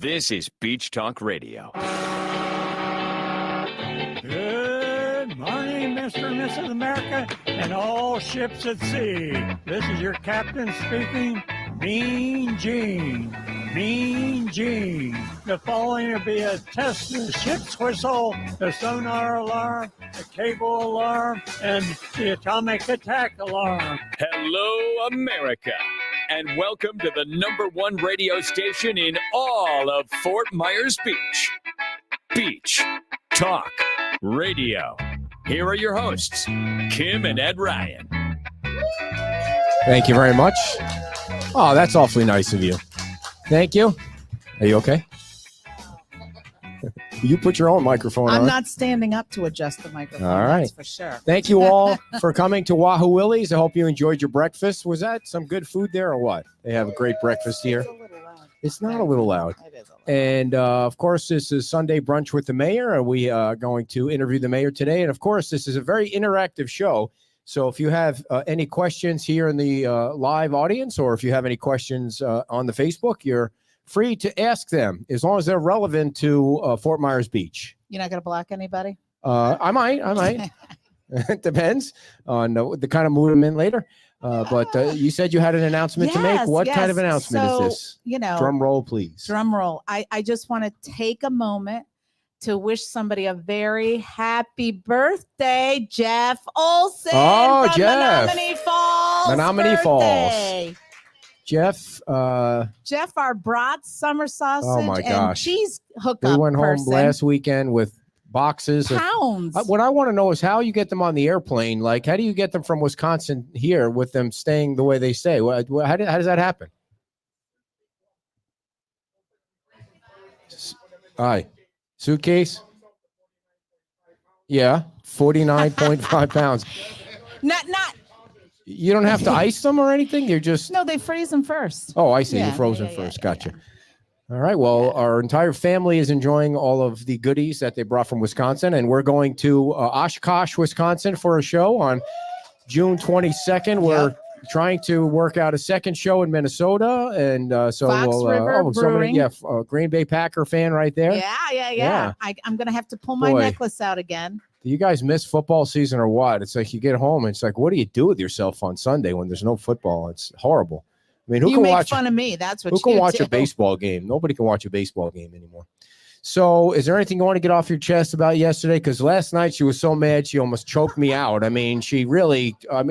This is Beach Talk Radio. Good morning, Mr. and Mrs. America, and all ships at sea. This is your captain speaking, Mean Gene. Mean Gene. The following will be a test of the ship's whistle, the sonar alarm, the cable alarm, and the atomic attack alarm. Hello, America, and welcome to the #1 radio station in all of Fort Myers Beach. Beach Talk Radio. Here are your hosts, Kim and Ed Ryan. Thank you very much. Oh, that's awfully nice of you. Thank you. Are you okay? You put your own microphone on. I'm not standing up to adjust the microphone. All right. That's for sure. Thank you all for coming to Wahoo Willie's. I hope you enjoyed your breakfast. Was that some good food there or what? They have a great breakfast here. It's a little loud. It's not a little loud. It is a little. And, of course, this is Sunday Brunch with the Mayor, and we are going to interview the Mayor today. And, of course, this is a very interactive show. So if you have any questions here in the live audience, or if you have any questions on the Facebook, you're free to ask them as long as they're relevant to Fort Myers Beach. You're not going to block anybody? I might. It depends on the kind of mood I'm in later. But you said you had an announcement to make. What kind of announcement is this? Drum roll, please. Drum roll. I just want to take a moment to wish somebody a very happy birthday, Jeff Olson. Oh, from Jeff. Menominee Falls. Menominee birthday. Falls. Jeff, Jeff, our brat summer sausage oh my and gosh. cheese hookup we went home person. last weekend with boxes of Pounds. what I want to know is how you get them on the airplane. Like, how do you get them from Wisconsin here with them staying the way they stay? How does that happen? Hi. Suitcase? Yeah, 49.5 pounds. Not. You don't have to ice them or anything? You're just... No, they freeze them first. Oh, I see. Yeah, You're frozen yeah, first. yeah, Gotcha. yeah. All right. Well, our entire family is enjoying all of the goodies that they brought from Wisconsin, and we're going to Oshkosh, Wisconsin for a show on June 22nd. We're trying to work out a second show in Minnesota, and so Fox we'll River Brewing. Green Bay Packer fan right there. Yeah. I'm going to have to pull my Boy. necklace out again. Do you guys miss football season or what? It's like you get home and it's like, what do you do with yourself on Sunday when there's no football? It's horrible. I mean, who You can make watch fun of me. That's what who can you watch do. a baseball game? Nobody can watch a baseball game anymore. So is there anything you want to get off your chest about yesterday? Because last night she was so mad she almost choked me out. I mean, she really, I'm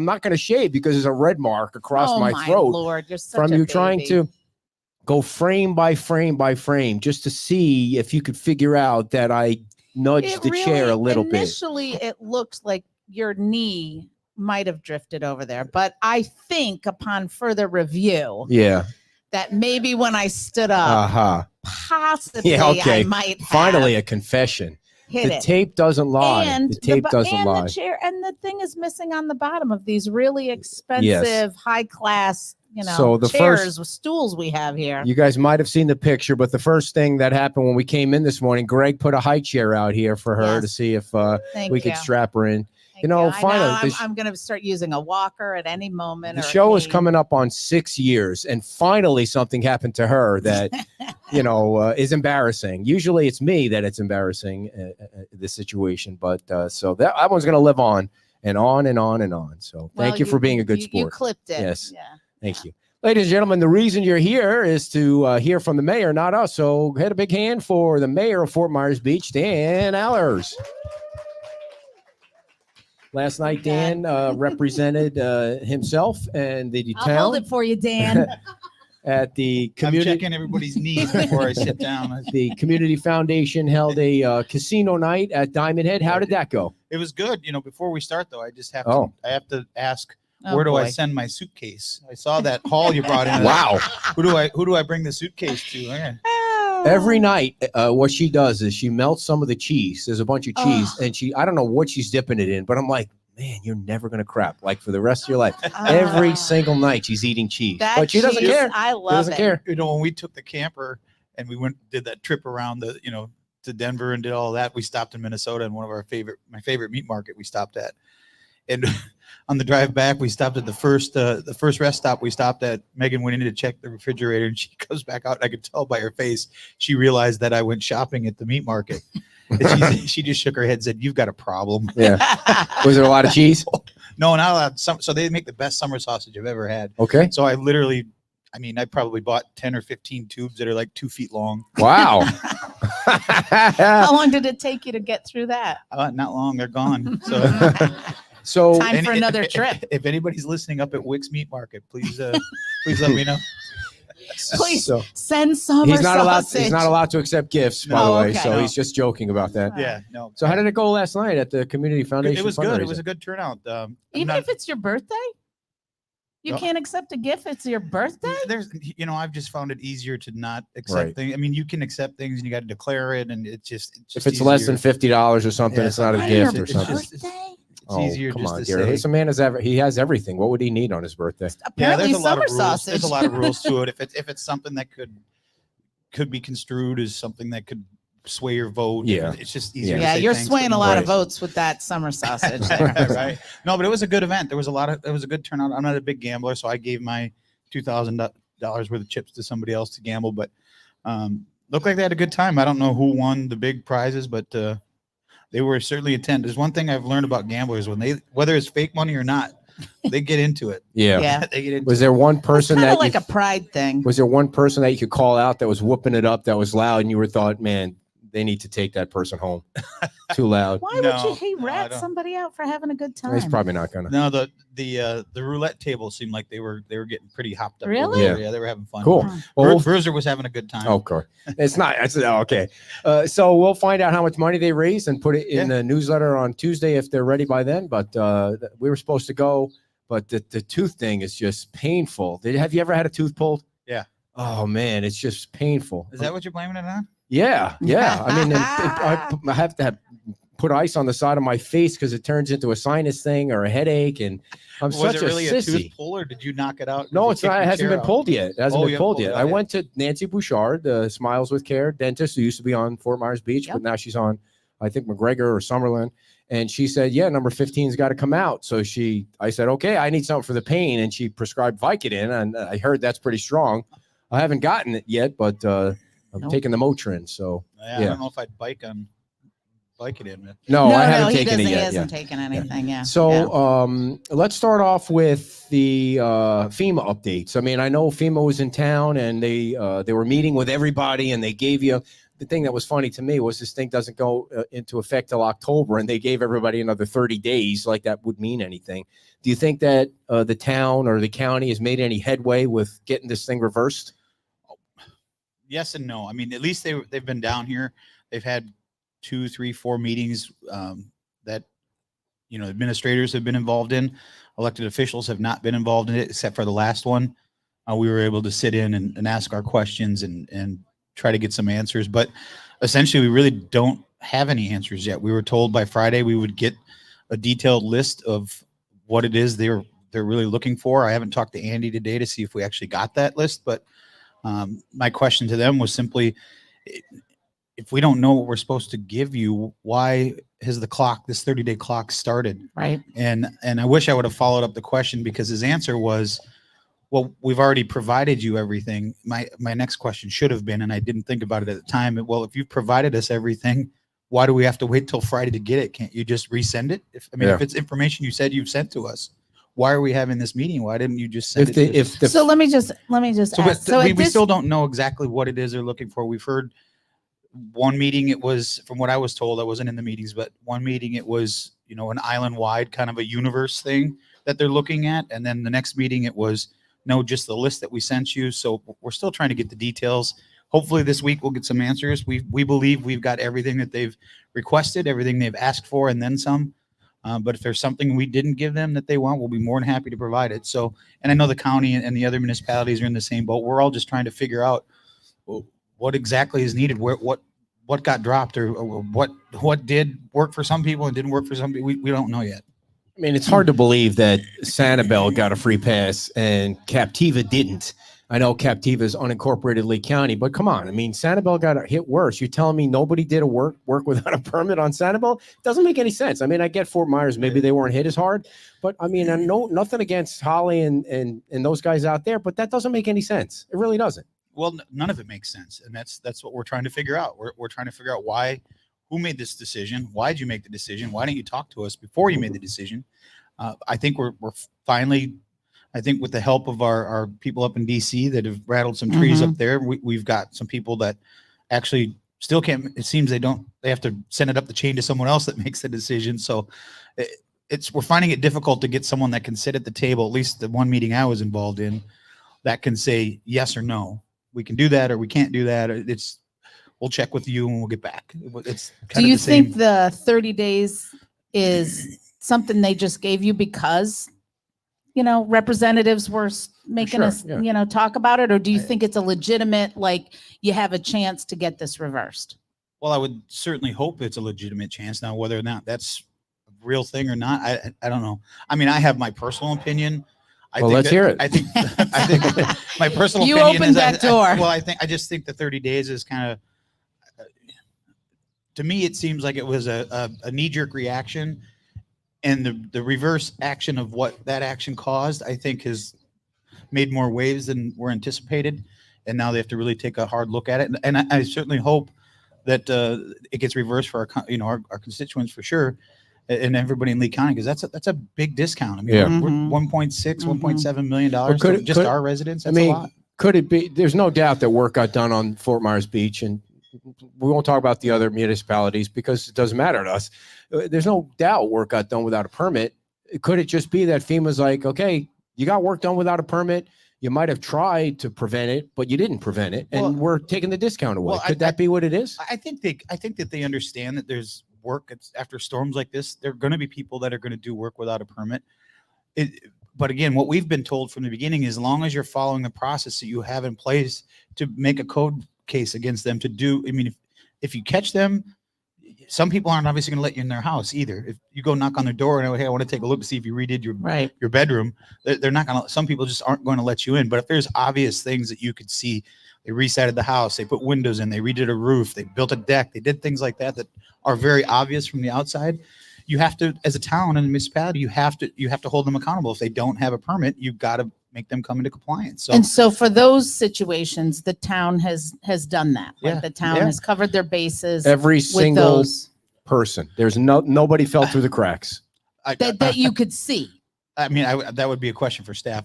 not going to shave because there's a red mark across my throat Lord, you're such from a you trying baby. to go frame by frame by frame just to see if you could figure out that I nudged the chair a little bit. Initially, it looked like your knee might have drifted over there, but I think upon further review, Yeah. that maybe when I stood up, possibly I might have Finally a confession. hit The it. tape doesn't lie. And the tape doesn't lie. The chair, and the thing is missing on the bottom of these really expensive, high class, So the chairs with stools we have here. You guys might have seen the picture, but the first thing that happened when we came in this morning, Greg put a high chair out here for her to see if we could strap her in. Thank finally, I'm going to start using a walker at any moment. the show is coming up on 6 years, and finally something happened to her that, is embarrassing. Usually it's me that it's embarrassing, this situation, but so that one's going to live on and on and on and on. So thank you for being a good sport. You clipped it. Yes. Yeah. Thank you. Ladies and gentlemen, the reason you're here is to hear from the mayor, not us. So hit a big hand for the mayor of Fort Myers Beach, Dan Allers. Last night, Dan represented himself and the I'll town hold it for you, Dan. at the I'm community. checking everybody's needs before I sit down. The Community Foundation held a casino night at Diamond Head. How did that go? It was good. Before we start though, I just have Oh. I have to ask, Oh, where do I boy. send my suitcase? I saw that haul you brought in. Wow. Who do I bring the suitcase to? Yeah. Every night, what she does is she melts some of the cheese. There's a bunch of cheese, Oh. and I don't know what she's dipping it in, but I'm like, man, you're never going to crap like for the rest of your life. Every single night she's eating cheese, That but she doesn't cheese, care. I She love doesn't it. care. When we took the camper and we did that trip around to Denver and did all that, we stopped in Minnesota and my favorite meat market we stopped at. And on the drive back, we stopped at the first rest stop we stopped at. Megan went in to check the refrigerator, and she comes back out. And I could tell by her face she realized that I went shopping at the meat market. And she just shook her head and said, "You've got a problem." Yeah. Was there a lot of cheese? No, not a lot. So they make the best summer sausage I've ever had. Okay. So I probably bought 10 or 15 tubes that are like 2 feet long. Wow. How long did it take you to get through that? Not long. They're gone. So Time for another trip. If anybody's listening up at Wick's Meat Market, please let me know. Please so send summer he's not sausage. allowed to accept gifts, by the Oh, way. okay. So No. he's just joking about that. Yeah, no. So how did it go last night at the Community Foundation? It was good. It fundraiser? was a good turnout. Even if it's your birthday? You No. can't accept a gift. It's your birthday? I've just found it easier to not accept Right. things. I mean, you can accept things and you got to declare it, and it's just If it's less than $50 or something, Yeah, it's not a On gift your or something. birthday? It's easier come just on, to dear. say. This man he has everything. What would he need on his birthday? Apparently there's a lot summer of rules. sausage. There's a lot of rules to it. If it's something that could be construed as something that could sway your vote, Yeah. it's just easier. to Yeah, say you're thanks, swaying but a lot Right. of votes with that summer sausage. there. right. No, but it was a good event. It was a good turnout. I'm not a big gambler, so I gave my $2,000 worth of chips to somebody else to gamble, but looked like they had a good time. I don't know who won the big prizes, but they were certainly intent. There's one thing I've learned about gamblers: whether it's fake money or not, they get into it. Yeah. Yeah. They get into Was there one person Kind that of like you, a pride thing. was there one person that you could call out that was whooping it up, that was loud, and you were thought, man, they need to take that person home? Too loud. Why would No, he no, I rat don't. somebody out for having a good time? He's probably not gonna. No, the roulette table seemed like they were getting pretty hopped up. Really? Yeah, they were having fun. Cool. Hmm. Well, Bruiser was having a good time. okay. It's not. Okay. So we'll find out how much money they raised and put it in the newsletter on Tuesday if they're ready by then. But we were supposed to go, but the tooth thing is just painful. Have you ever had a tooth pulled? Yeah. Oh man, it's just painful. Is that what you're blaming it on? Yeah. I mean, I have to put ice on the side of my face because it turns into a sinus thing or a headache, and I'm Was such it really a a sissy. tooth pull, or did you knock it out? No, Did it's you not. kick It your hasn't chair been out? pulled yet. It hasn't Oh, been you pulled haven't yet. pulled it I out went to Nancy Bouchard, the Smiles with Care dentist who used to be on Fort Myers Beach, Yep. but now she's on, I think, McGregor or Summerlin. And she said, yeah, number 15's got to come out. So I said, okay, I need something for the pain. And she prescribed Vicodin. And I heard that's pretty strong. I haven't gotten it yet, but I'm Nope. taking the Motrin. So I Yeah. don't know if I'd bike it in. no, I haven't he taken doesn't. it He yet. hasn't taken anything. Yeah. So let's start off with the FEMA updates. I mean, I know FEMA was in town and they were meeting with everybody, and they gave you the thing that was funny to me was this thing doesn't go into effect till October, and they gave everybody another 30 days. Like that would mean anything. Do you think that the town or the county has made any headway with getting this thing reversed? Yes and no. I mean, at least they've been down here. They've had 2, 3, 4 meetings that administrators have been involved in. Elected officials have not been involved in it, except for the last one. We were able to sit in and ask our questions and try to get some answers. But essentially, we really don't have any answers yet. We were told by Friday we would get a detailed list of what it is they're really looking for. I haven't talked to Andy today to see if we actually got that list, but my question to them was simply, if we don't know what we're supposed to give you, why has this 30-day clock started? Right. And I wish I would have followed up the question, because his answer was, well, we've already provided you everything. My next question should have been, and I didn't think about it at the time, well, if you've provided us everything, why do we have to wait till Friday to get it? Can't you just resend it? If it's information you said you've sent to us, why are we having this meeting? Why didn't you just send it? So let me just ask. So we still don't know exactly what it is they're looking for. We've heard one meeting, it was, from what I was told, I wasn't in the meetings, but one meeting it was, an island-wide kind of a universe thing that they're looking at. And then the next meeting it was, no, just the list that we sent you. So we're still trying to get the details. Hopefully this week we'll get some answers. We believe we've got everything that they've requested, everything they've asked for, and then some. But if there's something we didn't give them that they want, we'll be more than happy to provide it. So, and I know the county and the other municipalities are in the same boat. We're all just trying to figure out what exactly is needed, what got dropped, or what did work for some people and didn't work for some people. We don't know yet. I mean, it's hard to believe that Sanibel got a free pass and Captiva didn't. I know Captiva is unincorporated Lee County, but come on. I mean, Sanibel got hit worse. You're telling me nobody did a work without a permit on Sanibel? It doesn't make any sense. I mean, I get Fort Myers, maybe they weren't hit as hard, but I mean, I know nothing against Holly and those guys out there, but that doesn't make any sense. It really doesn't. Well, none of it makes sense. And that's what we're trying to figure out. We're trying to figure out who made this decision? Why did you make the decision? Why didn't you talk to us before you made the decision? I think we're finally, I think with the help of our people up in DC that have rattled some trees up there, we've got some people that actually still can't, it seems they have to send it up the chain to someone else that makes the decision. So we're finding it difficult to get someone that can sit at the table, at least the one meeting I was involved in, that can say yes or no. We can do that or we can't do that. We'll check with you and we'll get back. It's kind Do you of the same. think the 30 days is something they just gave you because, representatives were making us, talk about it? Or do you think it's a legitimate, like you have a chance to get this reversed? Well, I would certainly hope it's a legitimate chance. Now, whether or not that's a real thing or not, I don't know. I mean, I have my personal opinion. Let's hear it. I think my personal You opinion opened is that door. I just think the 30 days is kind of, to me, it seems like it was a knee-jerk reaction, and the reverse action of what that action caused, I think, has made more waves than were anticipated, and now they have to really take a hard look at it. And I certainly hope that it gets reversed for our constituents for sure, and everybody in Lee County, because that's a big discount. I mean, we're $1.6, $1.7 million just our residents. That's a lot. Could it be? There's no doubt that work got done on Fort Myers Beach, and we won't talk about the other municipalities because it doesn't matter to us. There's no doubt work got done without a permit. Could it just be that FEMA's like, okay, you got work done without a permit. You might have tried to prevent it, but you didn't prevent it, and we're taking the discount away. Could that be what it is? I think that they understand that there's work after storms like this. There are going to be people that are going to do work without a permit. But again, what we've been told from the beginning is, as long as you're following the process that you have in place to make a code case against them to do, I mean, if you catch them, some people aren't obviously going to let you in their house either. If you go knock on their door and, hey, I want to take a look to see if you redid your bedroom, they're not going to, some people just aren't going to let you in. But if there's obvious things that you could see, they resided the house, they put windows in, they redid a roof, they built a deck, they did things like that are very obvious from the outside. You have to, as a town and a municipality, you have to hold them accountable. If they don't have a permit, you've got to make them come into compliance. So for those situations, the town has done that. Like the town has covered their bases. Every single person. There's nobody fell through the cracks that you could see. I mean, that would be a question for staff.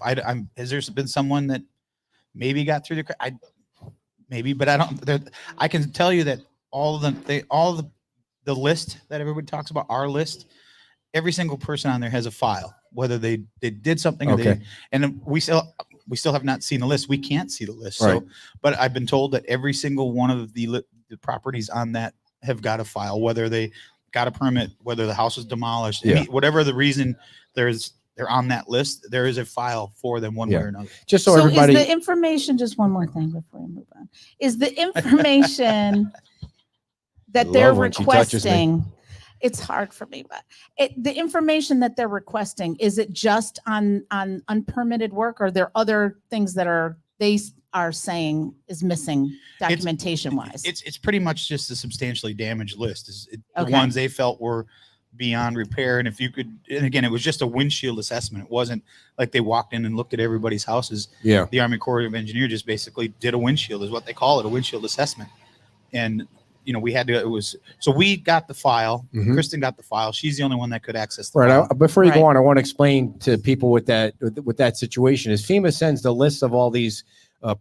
Has there been someone that maybe got through the crack? Maybe, but I don't. I can tell you that all the list that everybody talks about, our list, every single person on there has a file, whether they did something or and we still have not seen the list. We can't see the list. Right. So, but I've been told that every single one of the properties on that have got a file, whether they got a permit, whether the house was demolished, whatever the reason, they're on that list. There is a file for them one way or another. Just so everybody. Is the information, just one more thing before we move on, is the information that they're requesting, it's hard for me, but the information that they're requesting, is it just on unpermitted work, or are there other things that they are saying is missing documentation wise? It's pretty much just a substantially damaged list. The ones they felt were beyond repair. And if you could, and again, it was just a windshield assessment. It wasn't like they walked in and looked at everybody's houses. Yeah. The Army Corps of Engineers just basically did a windshield, is what they call it, a windshield assessment. And we had to, so we got the file. Kristen got the file. She's the only one that could access the file. Before you go on, I want to explain to people with that situation is FEMA sends the list of all these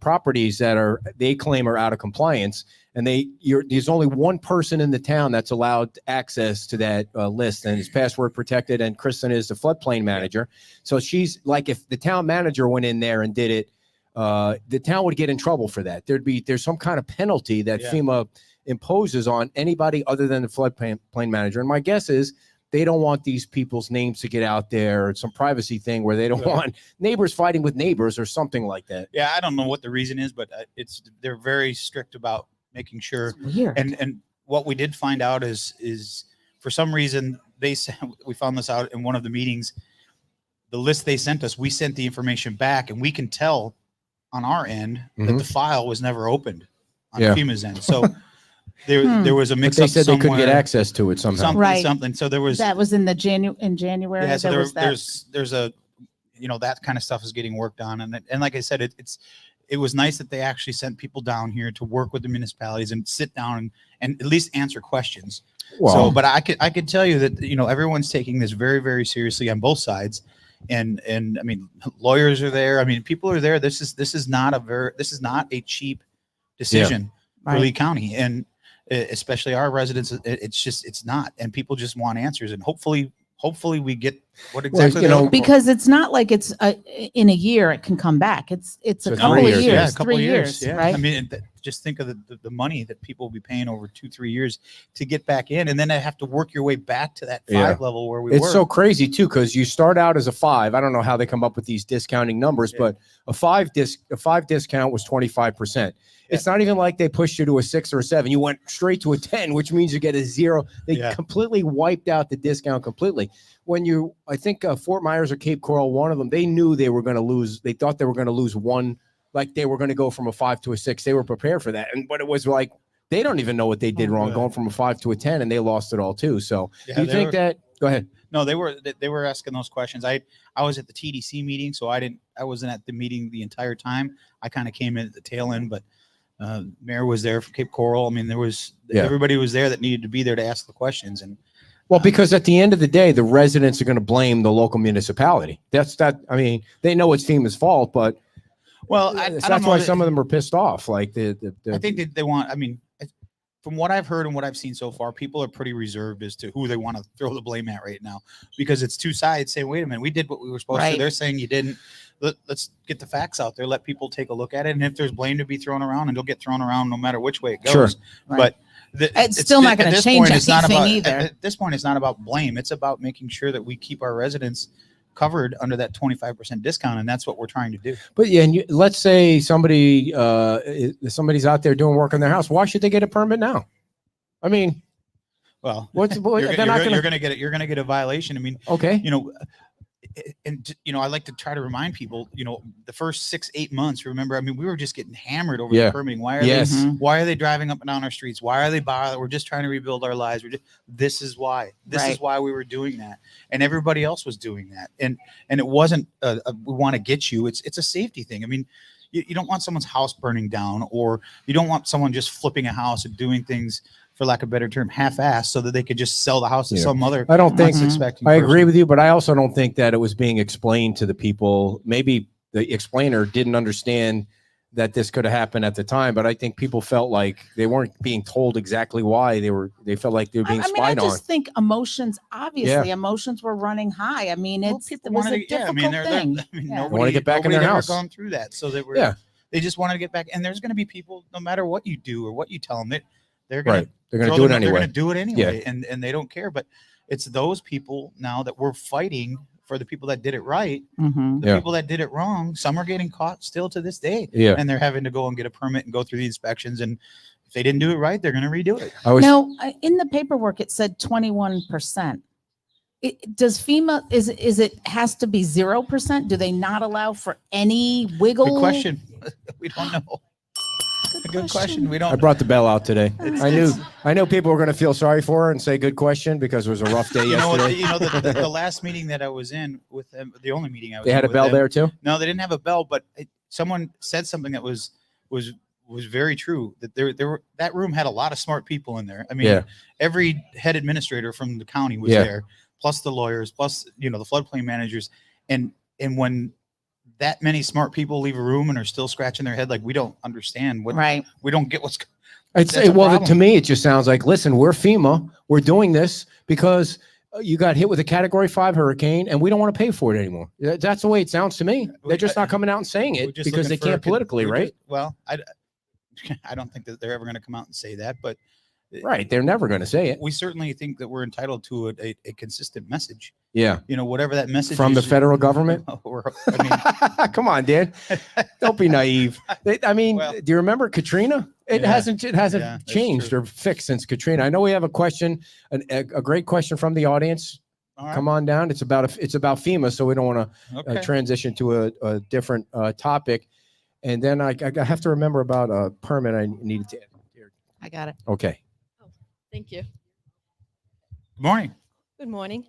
properties that they claim are out of compliance, and there's only one person in the town that's allowed access to that list, and it's password protected, and Kristen is the floodplain manager. So she's like, if the town manager went in there and did it, the town would get in trouble for that. There's some kind of penalty that FEMA imposes on anybody other than the floodplain manager. And my guess is they don't want these people's names to get out there, or some privacy thing where they don't want neighbors fighting with neighbors or something like that. Yeah, I don't know what the reason is, but they're very strict about making sure. It's weird. And what we did find out is for some reason we found this out in one of the meetings. The list they sent us, we sent the information back, and we can tell on our end that the file was never opened on Yeah. FEMA's end. So there was a But mix they up said they couldn't get somewhere. access to it somehow. Something. So there was That was in the January. yeah. So there was that. there's a that kind of stuff is getting worked on, and like I said, it was nice that they actually sent people down here to work with the municipalities and sit down and at least answer questions. Well, But I could tell you that everyone's taking this very, very seriously on both sides, and I mean lawyers are there. I mean people are there. This is not a cheap decision for Lee County, and especially our residents. It's not, and people just want answers, and hopefully we get what exactly they're looking for. Because it's not like it's in a year it can come back. It's So a couple of 3 years, years, yeah, a couple 3 of years, yeah. right? I mean, just think of the money that people will be paying over 2-3 years to get back in, and then they have to work your way back to that 5 level where we were. it's so crazy too, because you start out as a 5. I don't know how they come up with these discounting numbers, but a 5 discount was 25%. It's not even like they pushed you to a 6 or a 7. You went straight to a 10, which means you get a 0. They completely wiped out the discount completely. When I think Fort Myers or Cape Coral, one of them, they knew they were going to lose. They thought they were going to lose one, like they were going to go from a 5 to a 6. They were prepared for that. But it was like, they don't even know what they did wrong, going from a 5 to a 10, and they lost it all too. So do you think that, go ahead. No, they were asking those questions. I was at the TDC meeting, so I wasn't at the meeting the entire time. I kind of came in at the tail end, but Mayor was there from Cape Coral. I mean, everybody was there that needed to be there to ask the questions. And well, because at the end of the day, the residents are going to blame the local municipality. I mean, they know it's FEMA's fault, but that's why some of them are pissed off. Like I think they want. I mean, from what I've heard and what I've seen so far, people are pretty reserved as to who they want to throw the blame at right now, because it's two sides saying, "Wait a minute, we did what we were supposed to." They're saying you didn't. Let's get the facts out there. Let people take a look at it, and if there's blame to be thrown around, and it'll get thrown around no matter which way it goes. Sure. But it's still not going to change anything either. At this point, it's not about blame. It's about making sure that we keep our residents covered under that 25% discount, and that's what we're trying to do. But yeah, and let's say somebody's out there doing work on their house. Why should they get a permit now? I mean, well, you're going to get a violation. I mean, okay, and I like to try to remind people, the first 6-8 months, remember, I mean, we were just getting hammered over the permitting. Why are they driving up and down our streets? Why are they bothering? We're just trying to rebuild our lives. This is why we were doing that, and everybody else was doing that, and it wasn't we want to get you. It's a safety thing. I mean, you don't want someone's house burning down, or you don't want someone just flipping a house and doing things, for lack of a better term, half-assed, so that they could just sell the house to some other. I don't think I agree with you, but I also don't think that it was being explained to the people. Maybe the explainer didn't understand that this could have happened at the time, but I think people felt like they weren't being told exactly why they felt like they were being spied on. I just think emotions were running high. I mean, it was a difficult thing. Nobody want to get back in their house. Gone through that, so they just wanted to get back. And there's going to be people, no matter what you do or what you tell them, they're going to do it anyway. They're going to do it anyway, and they don't care. But it's those people now that we're fighting for, the people that did it right. The people that did it wrong, some are getting caught still to this day. And they're having to go and get a permit and go through the inspections. And if they didn't do it right, they're going to redo it. Now, in the paperwork, it said 21%. Does FEMA, is it has to be 0%? Do they not allow for any wiggle? Good question. We don't know. Good question. We don't. I brought the bell out today. I knew people were going to feel sorry for her and say good question, because it was a rough day yesterday. The last meeting that I was in with them, the only meeting I was in. They had a bell there too? No, they didn't have a bell, but someone said something that was very true, that that room had a lot of smart people in there. I mean, every head administrator from the county was there, plus the lawyers, plus the floodplain managers, and when that many smart people leave a room and are still scratching their head, like, we don't understand what, we don't get what's. To me, it just sounds like, listen, we're FEMA, we're doing this because you got hit with a Category 5 hurricane, and we don't want to pay for it anymore. That's the way it sounds to me. They're just not coming out and saying it because they can't politically, right? I don't think that they're ever going to come out and say that, but they're never going to say it. We certainly think that we're entitled to a consistent message. Yeah. Whatever that message from is, the federal government. Come on, Dan. Don't be naive. Do you remember Katrina? It hasn't changed or fixed since Katrina. I know we have a question, a great question from the audience. Come on down. It's about FEMA, so we don't want to transition to a different topic. And then I have to remember about a permit I needed to. I got it. Okay. Thank you. Good morning. Good morning.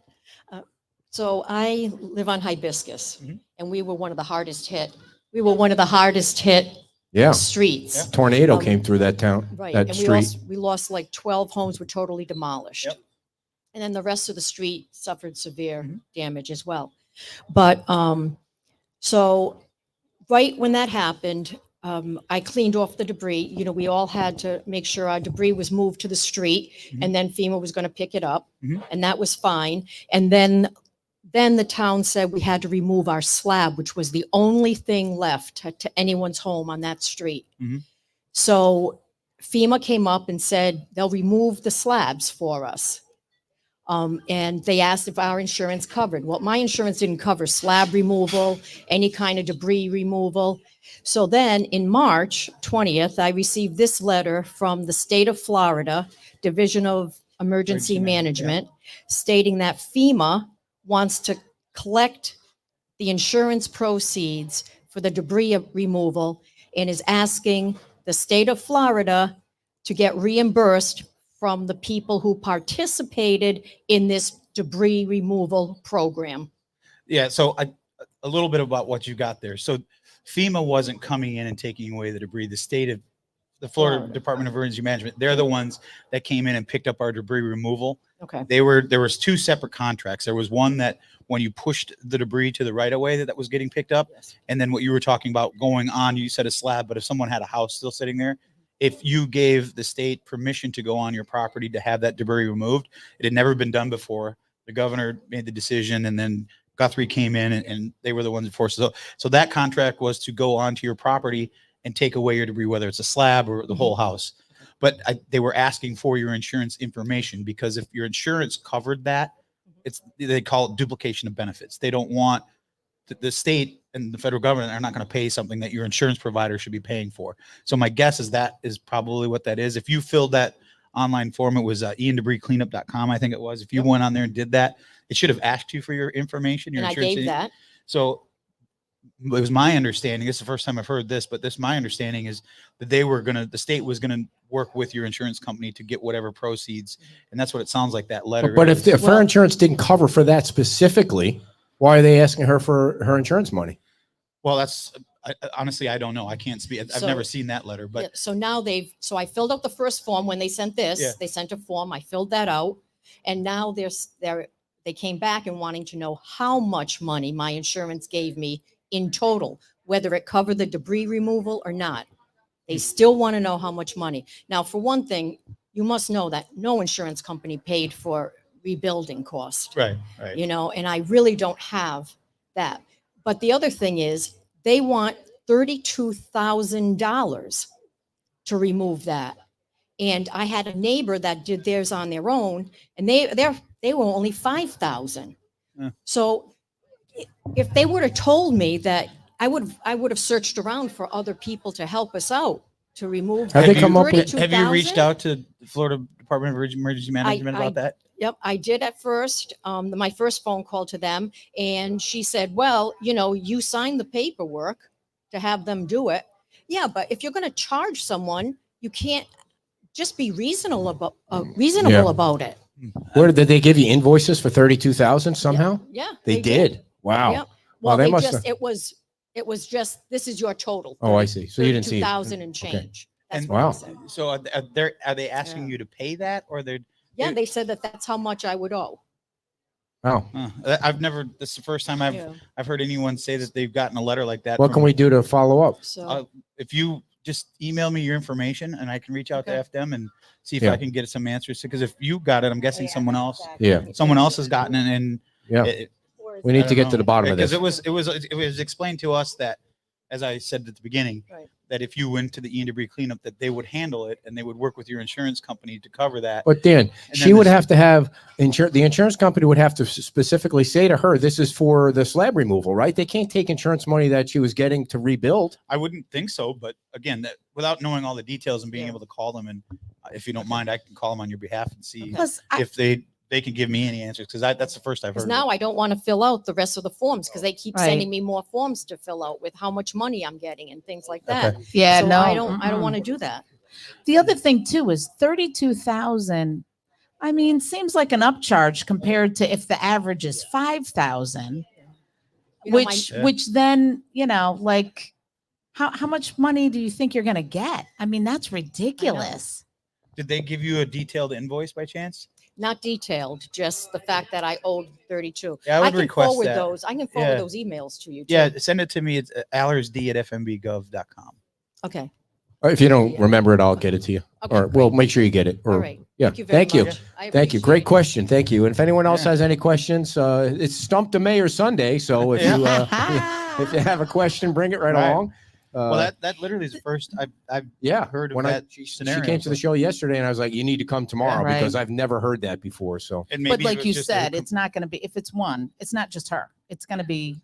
So I live on Hibiscus, Mhm. and we were one of the hardest hit. We were one of the hardest hit Yeah. streets. Yeah. Tornado Um, came through that town, Right. that And street. we lost like 12 homes were totally demolished. Yep. And then the rest of the street suffered severe Mhm. damage as well. But so right when that happened, I cleaned off the debris. You know, we all had to make sure our debris was moved to the street, Mhm. and then FEMA was going to pick it up, Mhm. and that was fine. And then the town said we had to remove our slab, which was the only thing left to anyone's home on that street. Mhm. So FEMA came up and said they'll remove the slabs for us. And they asked if our insurance covered. Well, my insurance didn't cover slab removal, any kind of debris removal. So then in March 20th, I received this letter from the state of Florida, Division of Emergency Emergency Management, Management, stating that FEMA wants to collect the insurance proceeds for the debris removal and is asking the state of Florida to get reimbursed from the people who participated in this debris removal program. Yeah. So a little bit about what you got there. So FEMA wasn't coming in and taking away the debris. The state of the Florida Florida. Department of Emergency Management, they're the ones that came in and picked up our debris removal. Okay. There was two separate contracts. There was one that when you pushed the debris to the right of way that was getting picked up. Yes. And then what you were talking about going on, you said a slab, but if someone had a house still sitting there, if you gave the state permission to go on your property to have that debris removed, it had never been done before. The governor made the decision, and then Guthrie came in and they were the ones that forced it. So that contract was to go onto your property and take away your debris, whether it's a slab or the whole house. But they were asking for your insurance information, because if your insurance covered that, they call it duplication of benefits. They don't want the state and the federal government are not going to pay something that your insurance provider should be paying for. So my guess is that is probably what that is. If you filled that online form, it was iandebriscleanup.com, I think it was. If you went on there and did that, it should have asked you for your information. Your And I insurance. gave that. So it was my understanding, it's the first time I've heard this, but my understanding is that the state was going to work with your insurance company to get whatever proceeds. And that's what it sounds like that letter But is. if her insurance didn't cover for that specifically, why are they asking her for her insurance money? Well, honestly, I don't know. I can't speak. I've So- never seen that letter, but Yeah, so now so I filled out the first form when they sent this. Yeah. They sent a form. I filled that out. And now they came back and wanting to know how much money my insurance gave me in total, whether it covered the debris removal or not. They still want to know how much money. Now, for one thing, you must know that no insurance company paid for rebuilding cost. right. You know, and I really don't have that. But the other thing is they want $32,000 to remove that. And I had a neighbor that did theirs on their own, and they were only 5,000. Yeah. So if they would have told me that, I would have searched around for other people to help us out to remove. Have they that come up with- Have you reached 32,000? out to the Florida Department of Emergency Management about that? Yep, I did at first. My first phone call to them, and she said, "Well, you know, you signed the paperwork to have them do it. Yeah, but if you're going to charge someone, you can't just be reasonable about it." Where did they give you invoices for 32,000 somehow? Yeah, They did. Wow. Yep. Well, they they must just have- it was just, this is your total. Oh, I see. So you didn't see it. 32,000 and Okay. change. That's And- what Wow. they said. So are they asking Yeah. you to pay that, or they're? Yeah, they said that that's how much I would owe. Wow. This is the first time Yeah. I've heard anyone say that they've gotten a letter like that. What from- can we do to follow up? So, If you just email me your information, and I can reach out to Okay. FDM and see if Yeah. I can get some answers. Because if you got it, I'm guessing someone else Yeah. has gotten it, and Yeah. it- We I need don't to get to know. the bottom of Because this. it was explained to us that, as I said at the beginning, Right. that if you went to the debris cleanup, that they would handle it and they would work with your insurance company to cover that. But Dan, And she then would this- have to have the insurance company would have to specifically say to her, this is for the slab removal, right? They can't take insurance money that she was getting to rebuild. I wouldn't think so, but again, that without knowing all the details and being Yeah. able to call them, and if you don't mind, I can call them on your behalf and see Plus, if they they can give me any answers because that's the first I've heard. Because now I don't want to fill out the rest of the forms because they keep Right. sending me more forms to fill out with how much money I'm getting and things like that. Okay. Yeah, So no, I don't want to do that. The other thing too is 32,000. I mean, seems like an upcharge compared to if the average is 5,000, You know, which then, like how much money do you think you're going to get? I mean, that's ridiculous. Did they give you a detailed invoice by chance? Not detailed, just the fact that I owed 32. Yeah, I would can request forward that. those. I can forward Yeah. those emails to you. Too. Yeah, send it to me. It's allersd@fmbgov.com. Okay. Or if you don't remember it, I'll get it to you. Okay. Or we'll make sure you get it. Or, All right. Yeah. Thank you very Thank you. much. I Thank you. Great appreciate it. question. Thank you. And if anyone else Yeah. has any questions, it's Stump the Mayor Sunday. So if you if you have a question, bring it right Right. along. Well, that literally is the first I've yeah heard of when that she scenario. came to the show yesterday, and I was like, "You need to come tomorrow Right. because I've never heard that before." So And But maybe it like was you just said, it's not going to be, if it's one, it's not just her. It's going to be,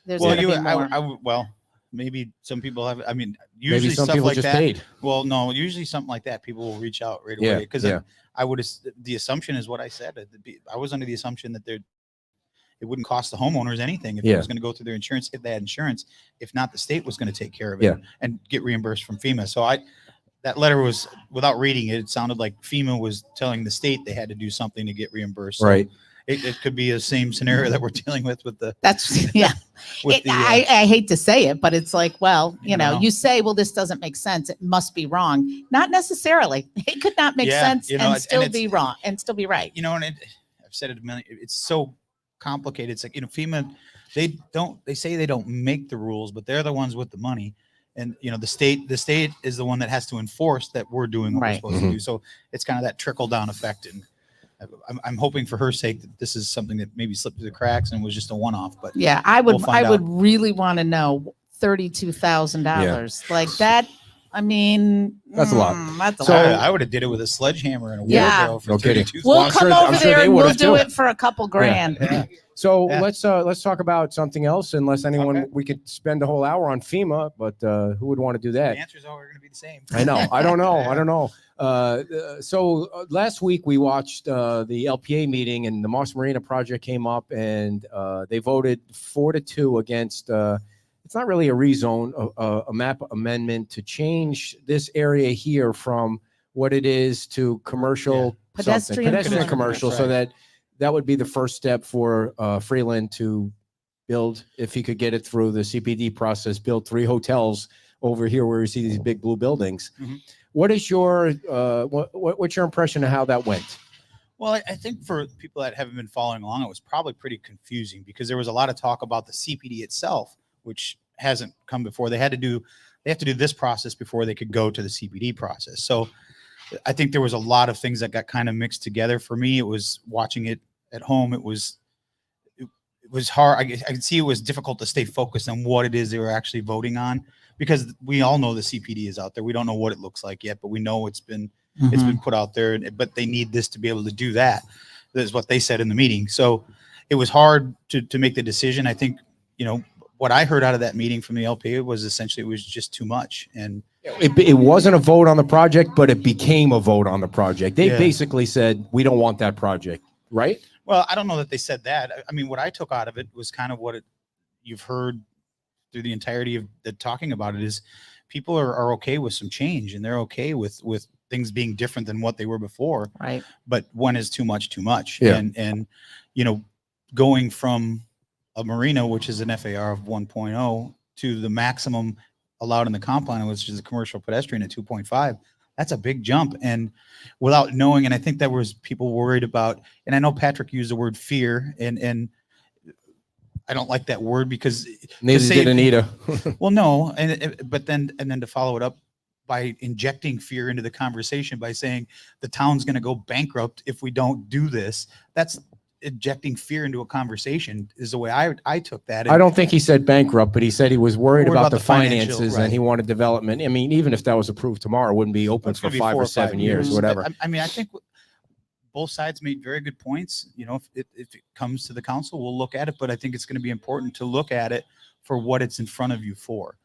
there's well, going to be more. well, maybe some people have. I mean, maybe usually some stuff people like just that. paid. Well, no, usually something like that, people will reach out right Yeah, away because yeah. I would. The assumption is what I said. I was under the assumption that it wouldn't cost the homeowners anything if it Yeah. was going to go through their insurance, if they had insurance. If not, the state was going to take care of it Yeah. and get reimbursed from FEMA. So that letter was, without reading it, it sounded like FEMA was telling the state they had to do something to get reimbursed. So Right. It could be the same scenario that we're dealing with the. That's, yeah. With the I hate to say it, but it's like, well, You know. you say, well, this doesn't make sense. It must be wrong. Not necessarily. It could not make Yeah, sense and and still it's- be wrong and still be right. And I've said it a million. It's so complicated. It's like FEMA, they say they don't make the rules, but they're the ones with the money. And the state is the one that has to enforce that we're doing what Right. we're supposed to do. So it's kind of that trickle down effect. And I'm hoping for her sake that this is something that maybe slipped through the cracks and was just a one-off. But Yeah, I would We'll find I would out. really want to know $32,000. Like that. I mean, That's a lot. That's a So- lot. I would have did it with a sledgehammer and a Yeah. wheelbarrow for No kidding. 32. We'll I'm come sure- over I'm sure there they and we'll would've do too. it for a couple grand. Yeah. So Yeah. let's talk about something else. Unless anyone, Okay. we could spend a whole hour on FEMA, but who would want to do The that? answers are going to be the same. I know. I don't know. I don't know. So last week we watched the LPA meeting, and the Moss Marina project came up, and they voted 4-2 against. It's not really a rezone, a map amendment to change this area here from what it is to commercial something. Pedestrian commercial, commercial. so that would be the first step for Freeland to build, if he could get it through the CPD process, build 3 hotels over here where you see these big blue buildings. Mhm. What is your what's your impression of how that went? Well, I think for people that haven't been following along, it was probably pretty confusing because there was a lot of talk about the CPD itself, which hasn't come before. They have to do this process before they could go to the CPD process. So I think there was a lot of things that got kind of mixed together. For me, it was watching it at home. It was hard. I could see it was difficult to stay focused on what it is they were actually voting on, because we all know the CPD is out there. We don't know what it looks like yet, but we know it's been put out there, but they need this to be able to do that. That is what they said in the meeting. So it was hard to make the decision. I think, what I heard out of that meeting from the LPA was essentially it was just too much. And It wasn't a vote on the project, but it became a vote on the project. They Yeah. basically said, we don't want that project, right? well, I don't know that they said that. I mean, what I took out of it was kind of what you've heard through the entirety of the talking about it is people are okay with some change, and they're okay with things being different than what they were before. Right. But when is too much, too much. Yeah. And going from a marina, which is an FAR of 1.0, to the maximum allowed in the comp plan, which is a commercial pedestrian at 2.5, that's a big jump. And without knowing, and I think that was people worried about, and I know Patrick used the word fear, and I don't like that word because Neither say- did Anita. well, no, but then to follow it up by injecting fear into the conversation by saying the town's going to go bankrupt if we don't do this. That's injecting fear into a conversation is the way I took that. I don't think he said bankrupt, but he said he was worried about the financial, finances right. and he wanted development. I mean, even if that was approved tomorrow, it wouldn't be open It's for gonna be 5 4 or 7 years, whatever. I mean, I think both sides made very good points. If it comes to the council, we'll look at it, but I think it's going to be important to look at it for what it's in front of you for.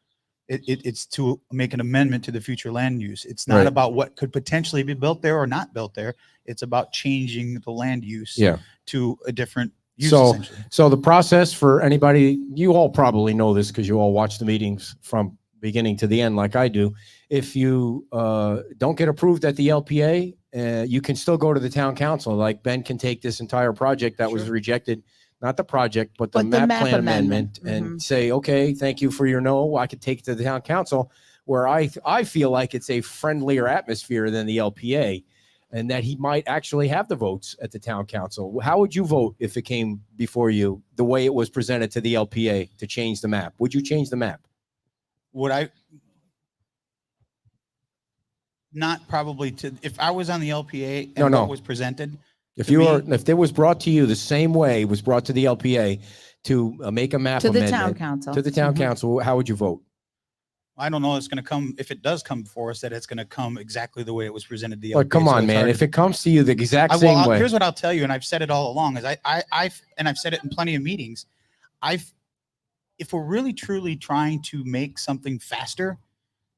It's to make an amendment to the future land use. It's not Right. about what could potentially be built there or not built there. It's about changing the land use Yeah. to a different use, So, essentially. so the process for anybody, you all probably know this because you all watch the meetings from beginning to the end, like I do. If you don't get approved at the LPA, you can still go to the town council. Like Ben can take this entire project that was Sure. rejected, not the project, but the But the map map plan amendment. amendment, and say, okay, thank you for your no. I could take it to the town council, where I feel like it's a friendlier atmosphere than the LPA, and that he might actually have the votes at the town council. How would you vote if it came before you the way it was presented to the LPA to change the map? Would you change the map? Would I not probably to, if I was on the LPA and No. what was presented, If To you me- were, if it was brought to you the same way it was brought to the LPA to make a map To the amendment town council. to the town Mhm. council, how would you vote? I don't know, it's going to come, if it does come before us, that it's going to come exactly the way it was presented to the Like, LPA. come So on, it's man. hard If to- it comes to you the exact well, same way, here's what I'll tell you, and I've said it all along, is I've said it in plenty of meetings. If we're really truly trying to make something faster,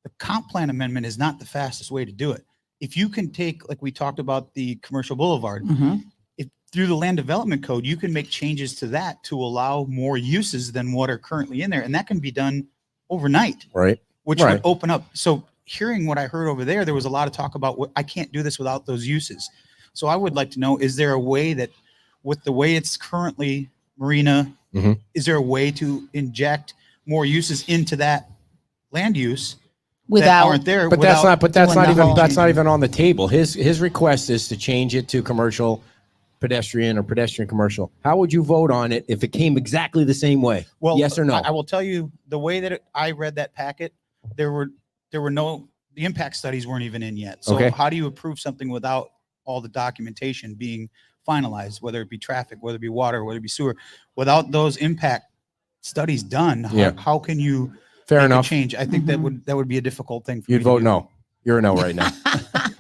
the comp plan amendment is not the fastest way to do it. If you can take, like we talked about the commercial boulevard, Mhm. if through the land development code, you can make changes to that to allow more uses than what are currently in there. And that can be done overnight, right? which Right. would open up. So hearing what I heard over there, there was a lot of talk about I can't do this without those uses. So I would like to know, is there a way that with the way it's currently marina, Mhm. is there a way to inject more uses into that land use that Without, aren't there? But that's without not. But that's doing not the even. whole- That's not changing? even on the table. His request is to change it to commercial, pedestrian, or pedestrian commercial. How would you vote on it if it came exactly the same way? Well, yes or no? I will tell you the way that I read that packet, there were no, the impact studies weren't even in yet. So Okay. how do you approve something without all the documentation being finalized, whether it be traffic, whether it be water, whether it be sewer, without those impact studies done? Yeah. How can you Fair make enough. a change? I think that Mhm. would be a difficult thing for me You'd to vote do. no. You're a no right now.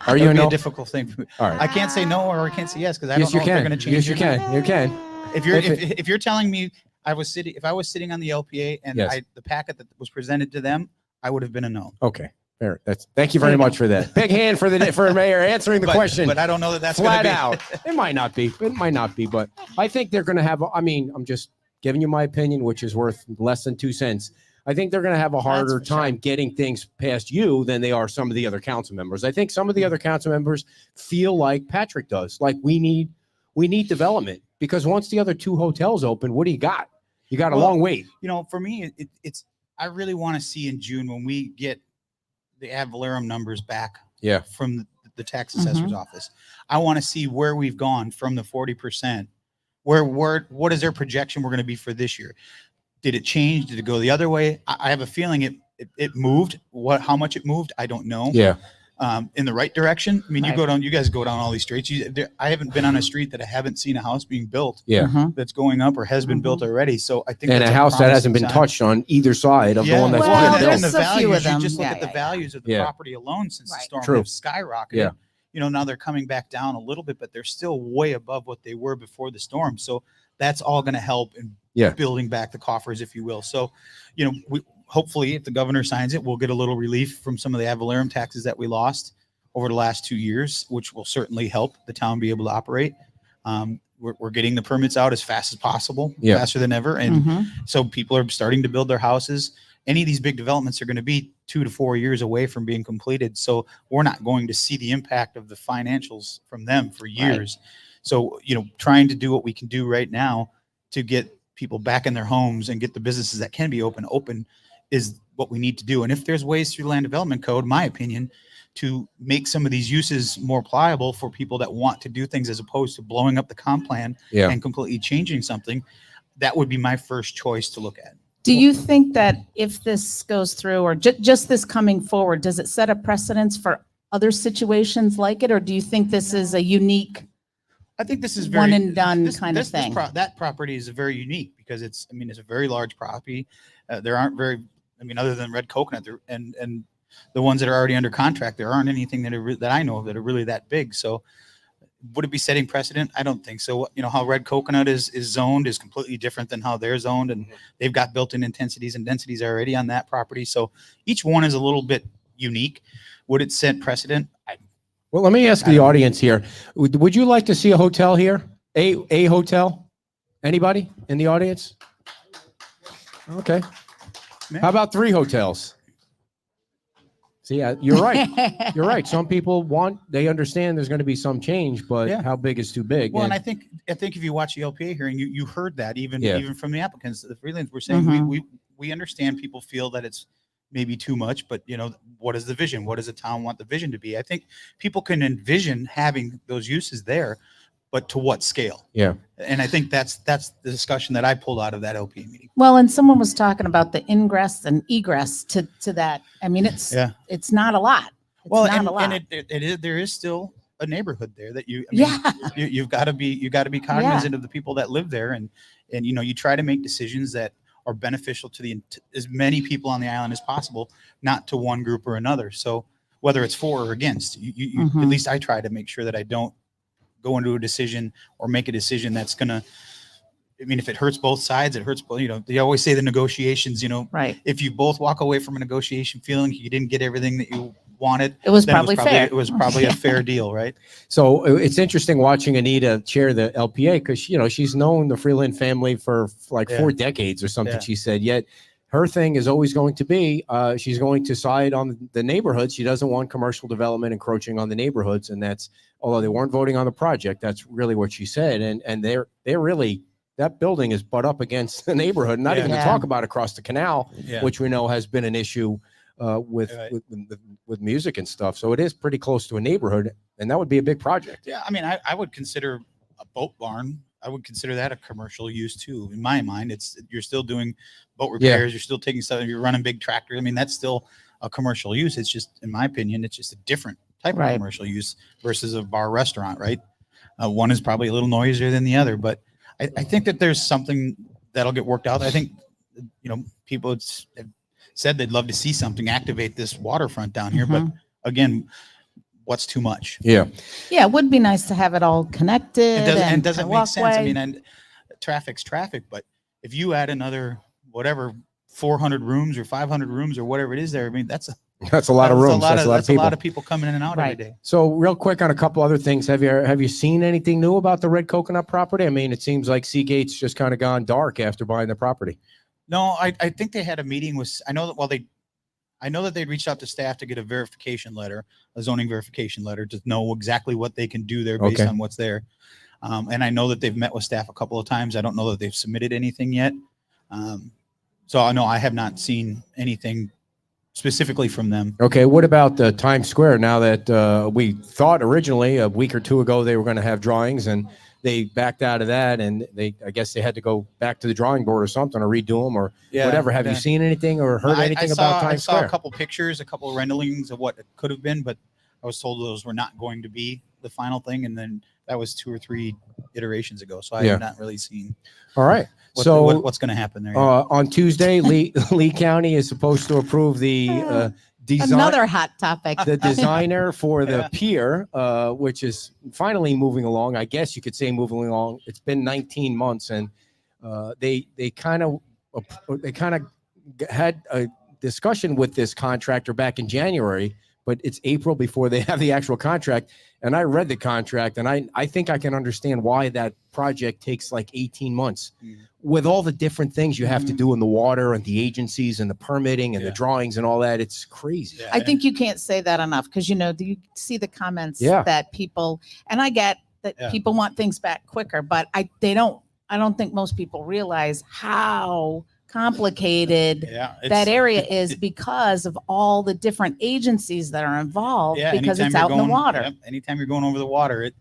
Are That you would a be no? a difficult thing for me. All right. I can't say no or I can't say yes because I Yes, don't you know if they're can. going to change. Yes, you or not. can. You can. If you're If if you're telling me if I was sitting on the LPA and Yes. the packet that was presented to them, I would have been a no. Okay. Fair. Thank you very much for that. Big hand for Mayor answering the question. But I don't know that that's flat gonna be, out. It might not be. It might not be, but I think they're going to have. I mean, I'm just giving you my opinion, which is worth less than 2 cents. I think they're going to have a harder for sure. time getting things past you than they are some of the other council members. I think some of the other council members feel like Patrick does. Like we need development because once the other 2 hotels open, what do you got? You got a Well, long wait. you know, for me, it's I really want to see in June when we get the ad valorem numbers back Yeah. from the tax assessor's office. I want to see where we've gone from the 40%. What is their projection we're going to be for this year? Did it change? Did it go the other way? I have a feeling it moved. How much it moved, I don't know. Yeah. In the right direction. I mean, Right. you guys go down all these streets. I haven't been on a street that I haven't seen a house being built Yeah. Mhm. that's going up or has been built already. So I think And that's a house that hasn't been promising sign. touched on either side of the one that's Well, being and, built. and the there's a few values, of them. you just look Yeah, at the yeah, yeah. values of the Yeah. property alone since the Right. storm True. have skyrocketed. Yeah. You know, now they're coming back down a little bit, but they're still way above what they were before the storm. So that's all going to help in Yeah. building back the coffers, if you will. So, you know, hopefully if the governor signs it, we'll get a little relief from some of the ad valorem taxes that we lost over the last 2 years, which will certainly help the town be able to operate. We're getting the permits out as fast as possible, Yeah. faster than ever. And Mhm. so people are starting to build their houses. Any of these big developments are going to be 2 to 4 years away from being completed. So we're not going to see the impact of the financials from them for years. So, you know, trying to do what we can do right now to get people back in their homes and get the businesses that can be open is what we need to do. And if there's ways through land development code, my opinion, to make some of these uses more pliable for people that want to do things as opposed to blowing up the comp plan Yeah. and completely changing something, that would be my first choice to look at. Do you think that if this goes through or just this coming forward, does it set a precedence for other situations like it? Or do you think this is a unique? I think this is One very and done kind of thing. That property is very unique because it's a very large property. There aren't other than Red Coconut and the ones that are already under contract, there aren't anything that I know of that are really that big. So Would it be setting precedent? I don't think so. You know, how Red Coconut is zoned is completely different than how they're zoned, and they've got built-in intensities and densities already on that property. So each one is a little bit unique. Would it set precedent? Well, let me ask the audience here. Would you like to see a hotel here? A hotel? Anybody in the audience? Okay. How about 3 hotels? See, you're right. You're right. Some people they understand there's going to be some change, but Yeah. how big is too big? Well, and I think if you watch the LPA hearing, you heard that even from the applicants, the freelance were saying we understand people feel that it's maybe too much, but you know, what is the vision? What does the town want the vision to be? I think people can envision having those uses there, but to what scale? Yeah. And I think that's the discussion that I pulled out of that LPA meeting. Well, and someone was talking about the ingress and egress to that. I mean, it's not a lot. It's Well, not a lot. and it is, there is still a neighborhood there that you've got to be cognizant of the people that live there, and you know, you try to make decisions that are beneficial to as many people on the island as possible, not to one group or another. So whether it's for or against, you at least I try to make sure that I don't go into a decision or make a decision that's gonna, I mean, if it hurts both sides, it hurts both. You know, they always say the negotiations, you know, Right. if you both walk away from a negotiation feeling you didn't get everything that you wanted, It was then probably fair. It was probably a fair deal, right? So it's interesting watching Anita chair the LPA because, you know, she's known the Freeland family for like 4 decades or something, she said, yet her thing is always going to be she's going to side on the neighborhoods. She doesn't want commercial development encroaching on the neighborhoods. And that's, although they weren't voting on the project, that's really what she said. And they're really, that building is butt up against the neighborhood, not even to talk about across the canal, which we know has been an issue with music and stuff. So it is pretty close to a neighborhood, and that would be a big project. Yeah, I mean, I would consider a boat barn. I would consider that a commercial use too. In my mind, you're still doing boat repairs. You're still taking stuff. You're running big tractors. I mean, that's still a commercial use. It's just, in my opinion, it's just a different type of commercial use versus a bar restaurant, right? One is probably a little noisier than the other, but I think that there's something that'll get worked out. I think, you know, people have said they'd love to see something activate this waterfront down here, but again, what's too much? Yeah, it would be nice to have it all connected. It doesn't make sense. I walkway. mean, and traffic's traffic, but if you add another, whatever, 400 rooms or 500 rooms or whatever it is there, I mean, that's a lot of rooms. That's a lot of people coming in and out every day. So real quick on a couple other things. Have you seen anything new about the Red Coconut property? I mean, it seems like Seagate's just kind of gone dark after buying the property. No, I think they had a meeting with, I know that they'd reached out to staff to get a verification letter, a zoning verification letter, to know exactly what they can do there based on what's there. And I know that they've met with staff a couple of times. I don't know that they've submitted anything yet. So I know I have not seen anything specifically from them. Okay, what about the Times Square? Now that we thought originally a week or two ago they were going to have drawings, and they backed out of that, and I guess they had to go back to the drawing board or something, or redo them or whatever. Have you seen anything or heard anything about Times Square? I saw a couple pictures, a couple of renderings of what it could have been, but I was told those were not going to be the final thing, and then that was 2 or 3 iterations ago, so I have not really seen. All right. What's going to happen there? On Tuesday, Lee County is supposed to approve the design. Another hot topic. The designer for the pier, which is finally moving along. I guess you could say moving along. It's been 19 months, and they kind of had a discussion with this contractor back in January, but it's April before they have the actual contract. And I read the contract, and I think I can understand why that project takes like 18 months with all the different things you have to do in the water and the agencies and the permitting and the drawings and all that. It's crazy. I think you can't say that enough, because, you know, you see the comments that people, and I get that people want things back quicker, but I don't think most people realize how complicated that area is because of all the different agencies that are involved, because it's out in the water. Anytime you're going over the water,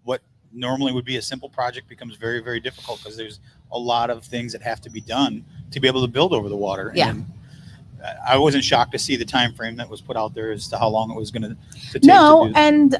what normally would be a simple project becomes very, very difficult, because there's a lot of things that have to be done to be able to build over the water. Yeah. And I wasn't shocked to see the time frame that was put out there as to how long it was going to take. No, and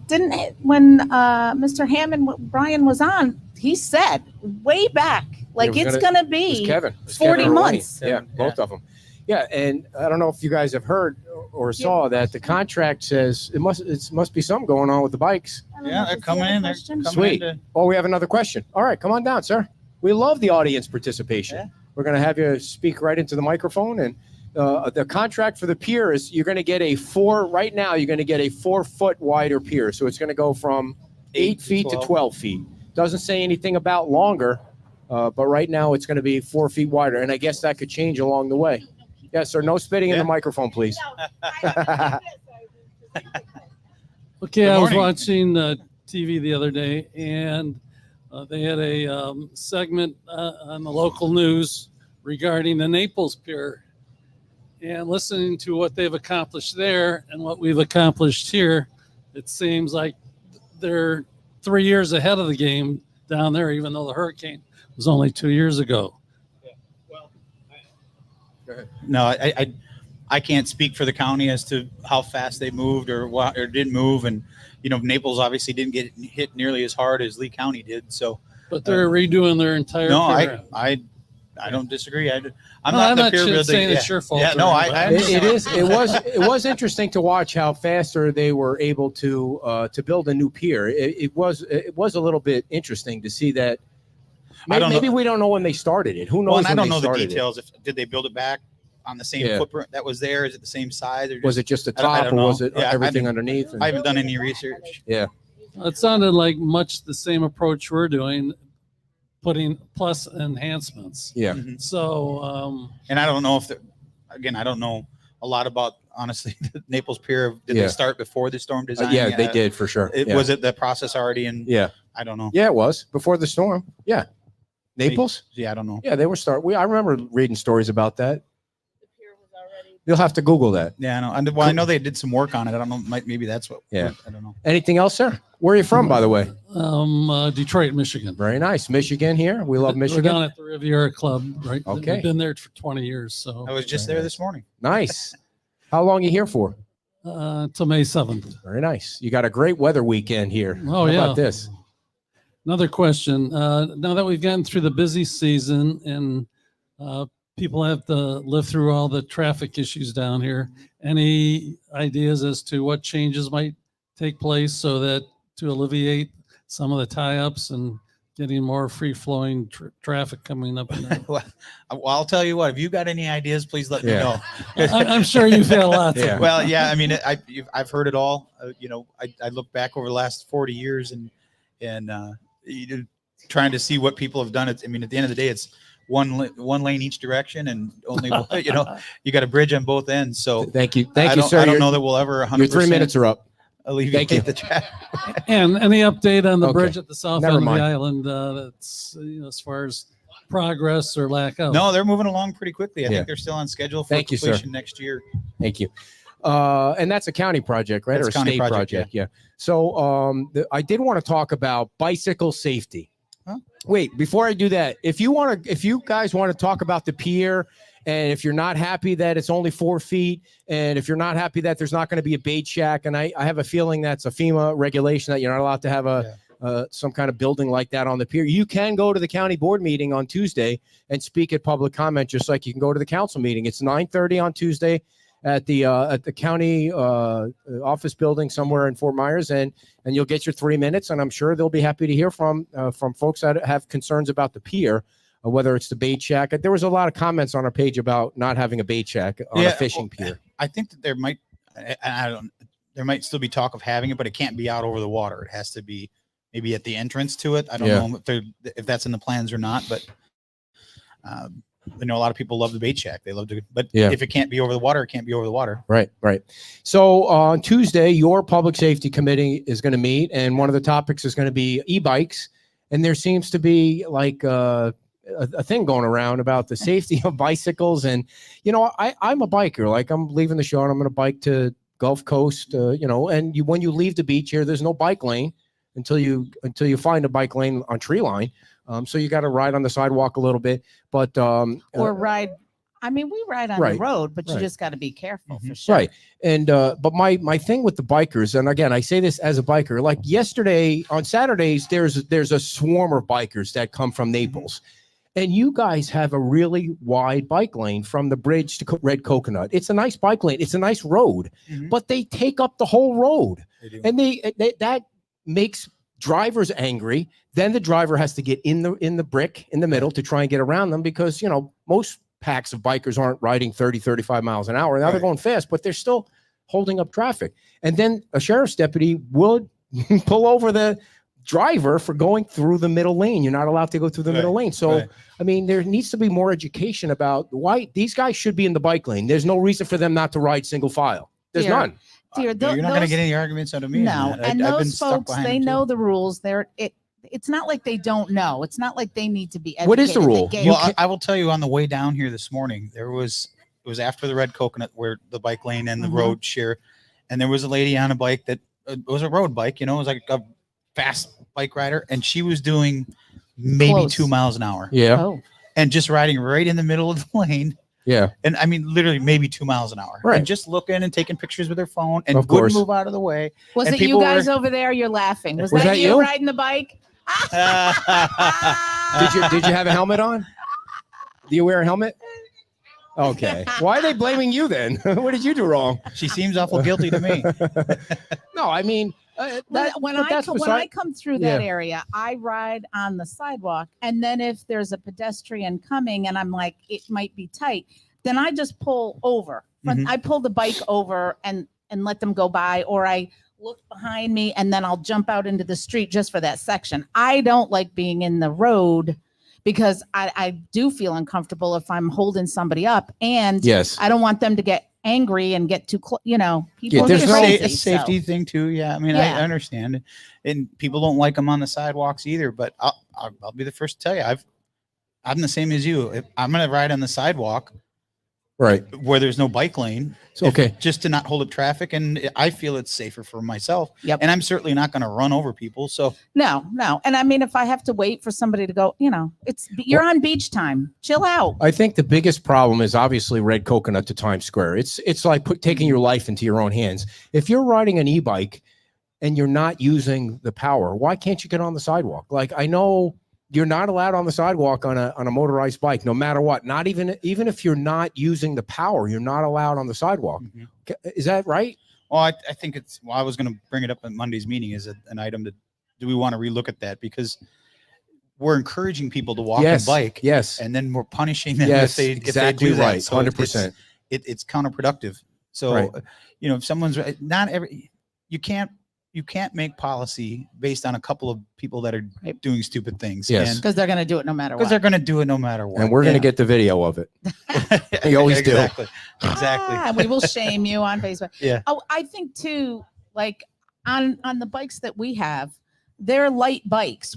didn't it, when Mr. Hammond, Brian was on, he said way back, like it's going to be Kevin. 40 months. Yeah, both of them. Yeah, and I don't know if you guys have heard or saw that the contract says it must be something going on with the bikes. Yeah, they're coming in. They're coming Sweet. in to- Oh, we have another question. All right, come on down, sir. We love the audience participation. Yeah. We're going to have you speak right into the microphone. And the contract for the pier is you're going to get right now, you're going to get a 4-foot wider pier. So it's going to go from 8 feet to 12 feet. Doesn't say anything about longer, but right now it's going to be 4 feet wider. And I guess that could change along the way. Yes, sir. No spitting in the microphone, please. Okay, Good I was morning. watching TV the other day, and they had a segment on the local news regarding the Naples Pier. And listening to what they've accomplished there and what we've accomplished here, it seems like they're 3 years ahead of the game down there, even though the hurricane was only 2 years ago. No, I can't speak for the county as to how fast they moved or what or didn't move, and Naples obviously didn't get hit nearly as hard as Lee County did. So, But they're redoing their entire no, pier. I don't disagree. I'm I'm the not peer building. saying it's Yeah. your fault. Yeah, or no, anything. It was interesting to watch how faster they were able to build a new pier. It was a little bit interesting to see that. I don't know. Maybe we don't know when they started it. Who knows? Well, and I when don't they know the started it. details. Did they build it back on the same Yeah. footprint that was there? Is it the same size? Or Was it just the I top, don't or know. was it Yeah, everything underneath? I haven't done any research. Yeah. It sounded like much the same approach we're doing, putting plus enhancements. Yeah. Mhm. So, And I don't know if I don't know a lot about honestly the Naples Pier. Did Yeah. they start before the storm design? Yeah, they did for sure. Yeah. Was it the process already in? Yeah. I don't know. Yeah, it was before the storm. Yeah. Naples? Yeah, I don't know. Yeah, they were I remember reading stories about that. You'll have to Google that. Yeah, I know. Well, I know they did some work on it. I don't know. Maybe that's what. Yeah. I don't know. Anything else, sir? Where are you from, by the way? Detroit, Michigan. Very nice. Michigan here. We love We're Michigan. down at the Riviera Club, right? Okay. We've been there for 20 years, so I was just there this morning. Nice. How long you here for? till May 7th. Very nice. You got a great weather weekend here. Oh, How yeah. about this? Another question. Now that we've gotten through the busy season and people have to live through all the traffic issues down here, any ideas as to what changes might take place so that to alleviate some of the tie-ups and getting more free-flowing traffic coming up? Well, I'll tell you what. If you got any ideas, please let me Yeah. know. I'm sure you've had lots. Yeah. Well, yeah. I mean, I've heard it all. I look back over the last 40 years and trying to see what people have done. I mean, at the end of the day, it's one lane each direction, and only you got a bridge on both ends. So Thank you, sir. I don't Your- know that we'll ever 100%. Your 3 minutes are up. alleviate Thank you. the traffic. And any update on the Okay. bridge at the south Never end of mind. the island? That's as far as progress or lack of. No, they're moving along pretty quickly. I Yeah. think they're still on schedule for Thank you, sir. completion next year. Thank you. And that's a county project, right? That's Or a a county state project, project. Yeah. So I did want to talk about bicycle safety. Huh? Wait, before I do that, if you guys want to talk about the pier, and if you're not happy that it's only 4 feet, and if you're not happy that there's not going to be a bait shack, and I have a feeling that's a FEMA regulation that you're not allowed to have some kind of building like that on the pier. You can go to the county board meeting on Tuesday and speak at public comment, just like you can go to the council meeting. It's 9:30 on Tuesday at the county office building somewhere in Fort Myers, and you'll get your 3 minutes. And I'm sure they'll be happy to hear from folks that have concerns about the pier, whether it's the bait shack. There was a lot of comments on our page about not having a bait shack on a fishing pier. I think that there might still be talk of having it, but it can't be out over the water. It has to be maybe at the entrance to it. I don't know if that's in the plans or not, but I know a lot of people love the bait shack. They love to, but if it can't be over the water, it can't be over the water. Right. So on Tuesday, your public safety committee is going to meet, and one of the topics is going to be e-bikes. And there seems to be like a thing going around about the safety of bicycles. And, I'm a biker. Like, I'm leaving the show and I'm going to bike to Gulf Coast, and when you leave the beach here, there's no bike lane until you find a bike lane on tree line. So you got to ride on the sidewalk a little bit, but Or ride. I mean, we ride on Right, the road, but you right. just got to be careful for Mhm. sure. right. And but my thing with the bikers, and again, I say this as a biker, like yesterday on Saturdays, there's a swarm of bikers that come from Naples. And you guys have a really wide bike lane from the bridge to Red Coconut. It's a nice bike lane. It's a nice road, but they take up the whole road. And that makes drivers angry. Then the driver has to get in the brick in the middle to try and get around them because, most packs of bikers aren't riding 30, 35 miles an hour. Now they're going fast, but they're still holding up traffic. And then a sheriff's deputy would pull over the driver for going through the middle lane. You're not allowed to go through the middle lane. So, I mean, there needs to be more education about why these guys should be in the bike lane. There's no reason for them not to ride single file. There's none. You're not going to get any arguments out of me. No, and those folks, they know the rules. It's not like they don't know. It's not like they need to be educated. What is the rule? Well, I will tell you on the way down here this morning, it was after the Red Coconut where the bike lane and the road share. And there was a lady on a bike that it was a road bike, it was like a fast bike rider. And she was doing maybe 2 miles an hour. Yeah. Oh. And just riding right in the middle of the lane. Yeah. And I mean, literally maybe 2 miles an hour. Right. And just looking and taking pictures with her phone and Of course. wouldn't move out of the way. Was And it you people guys were- over there? You're laughing. Was that that you you? riding the bike? Did you have a helmet on? Do you wear a helmet? Okay. Why are they blaming you then? What did you do wrong? She seems awful guilty to me. No, I mean, When I come through that area, I ride on the sidewalk, and then if there's a pedestrian coming and I'm like, it might be tight, then I just pull over. I pull the bike over and let them go by, or I look behind me and then I'll jump out into the street just for that section. I don't like being in the road because I do feel uncomfortable if I'm holding somebody up, and yes, I don't want them to get angry and get too close. People Yeah, are there's no- crazy, a safety so. thing too. Yeah, I mean, Yeah. I understand, and people don't like them on the sidewalks either. But I'll be the first to tell you, I'm the same as you. If I'm gonna ride on the sidewalk, right, where there's no bike lane, So, okay. just to not hold up traffic, and I feel it's safer for myself. Yep. And I'm certainly not going to run over people. So No. And I mean, if I have to wait for somebody to go, you're on beach time. Chill out. I think the biggest problem is obviously Red Coconut to Times Square. It's like taking your life into your own hands. If you're riding an e-bike and you're not using the power, why can't you get on the sidewalk? Like, I know you're not allowed on the sidewalk on a motorized bike, no matter what. Not even if you're not using the power, you're not allowed on the sidewalk. Is that right? Well, I think it's. Well, I was going to bring it up at Monday's meeting as an item that. Do we want to relook at that, because we're encouraging people to walk and bike, yes, and then we're punishing them yes, if they exactly do that. right, So 100%. It's counterproductive. So Right. If someone's you can't make policy based on a couple of people that are doing stupid things. Yes. Because they're going to do it no matter Because what. they're going to do it no matter what. And we're going to get the video of it. We always do. Exactly. We will shame you on Facebook. Yeah. Oh, I think too, like on the bikes that we have, they're light bikes.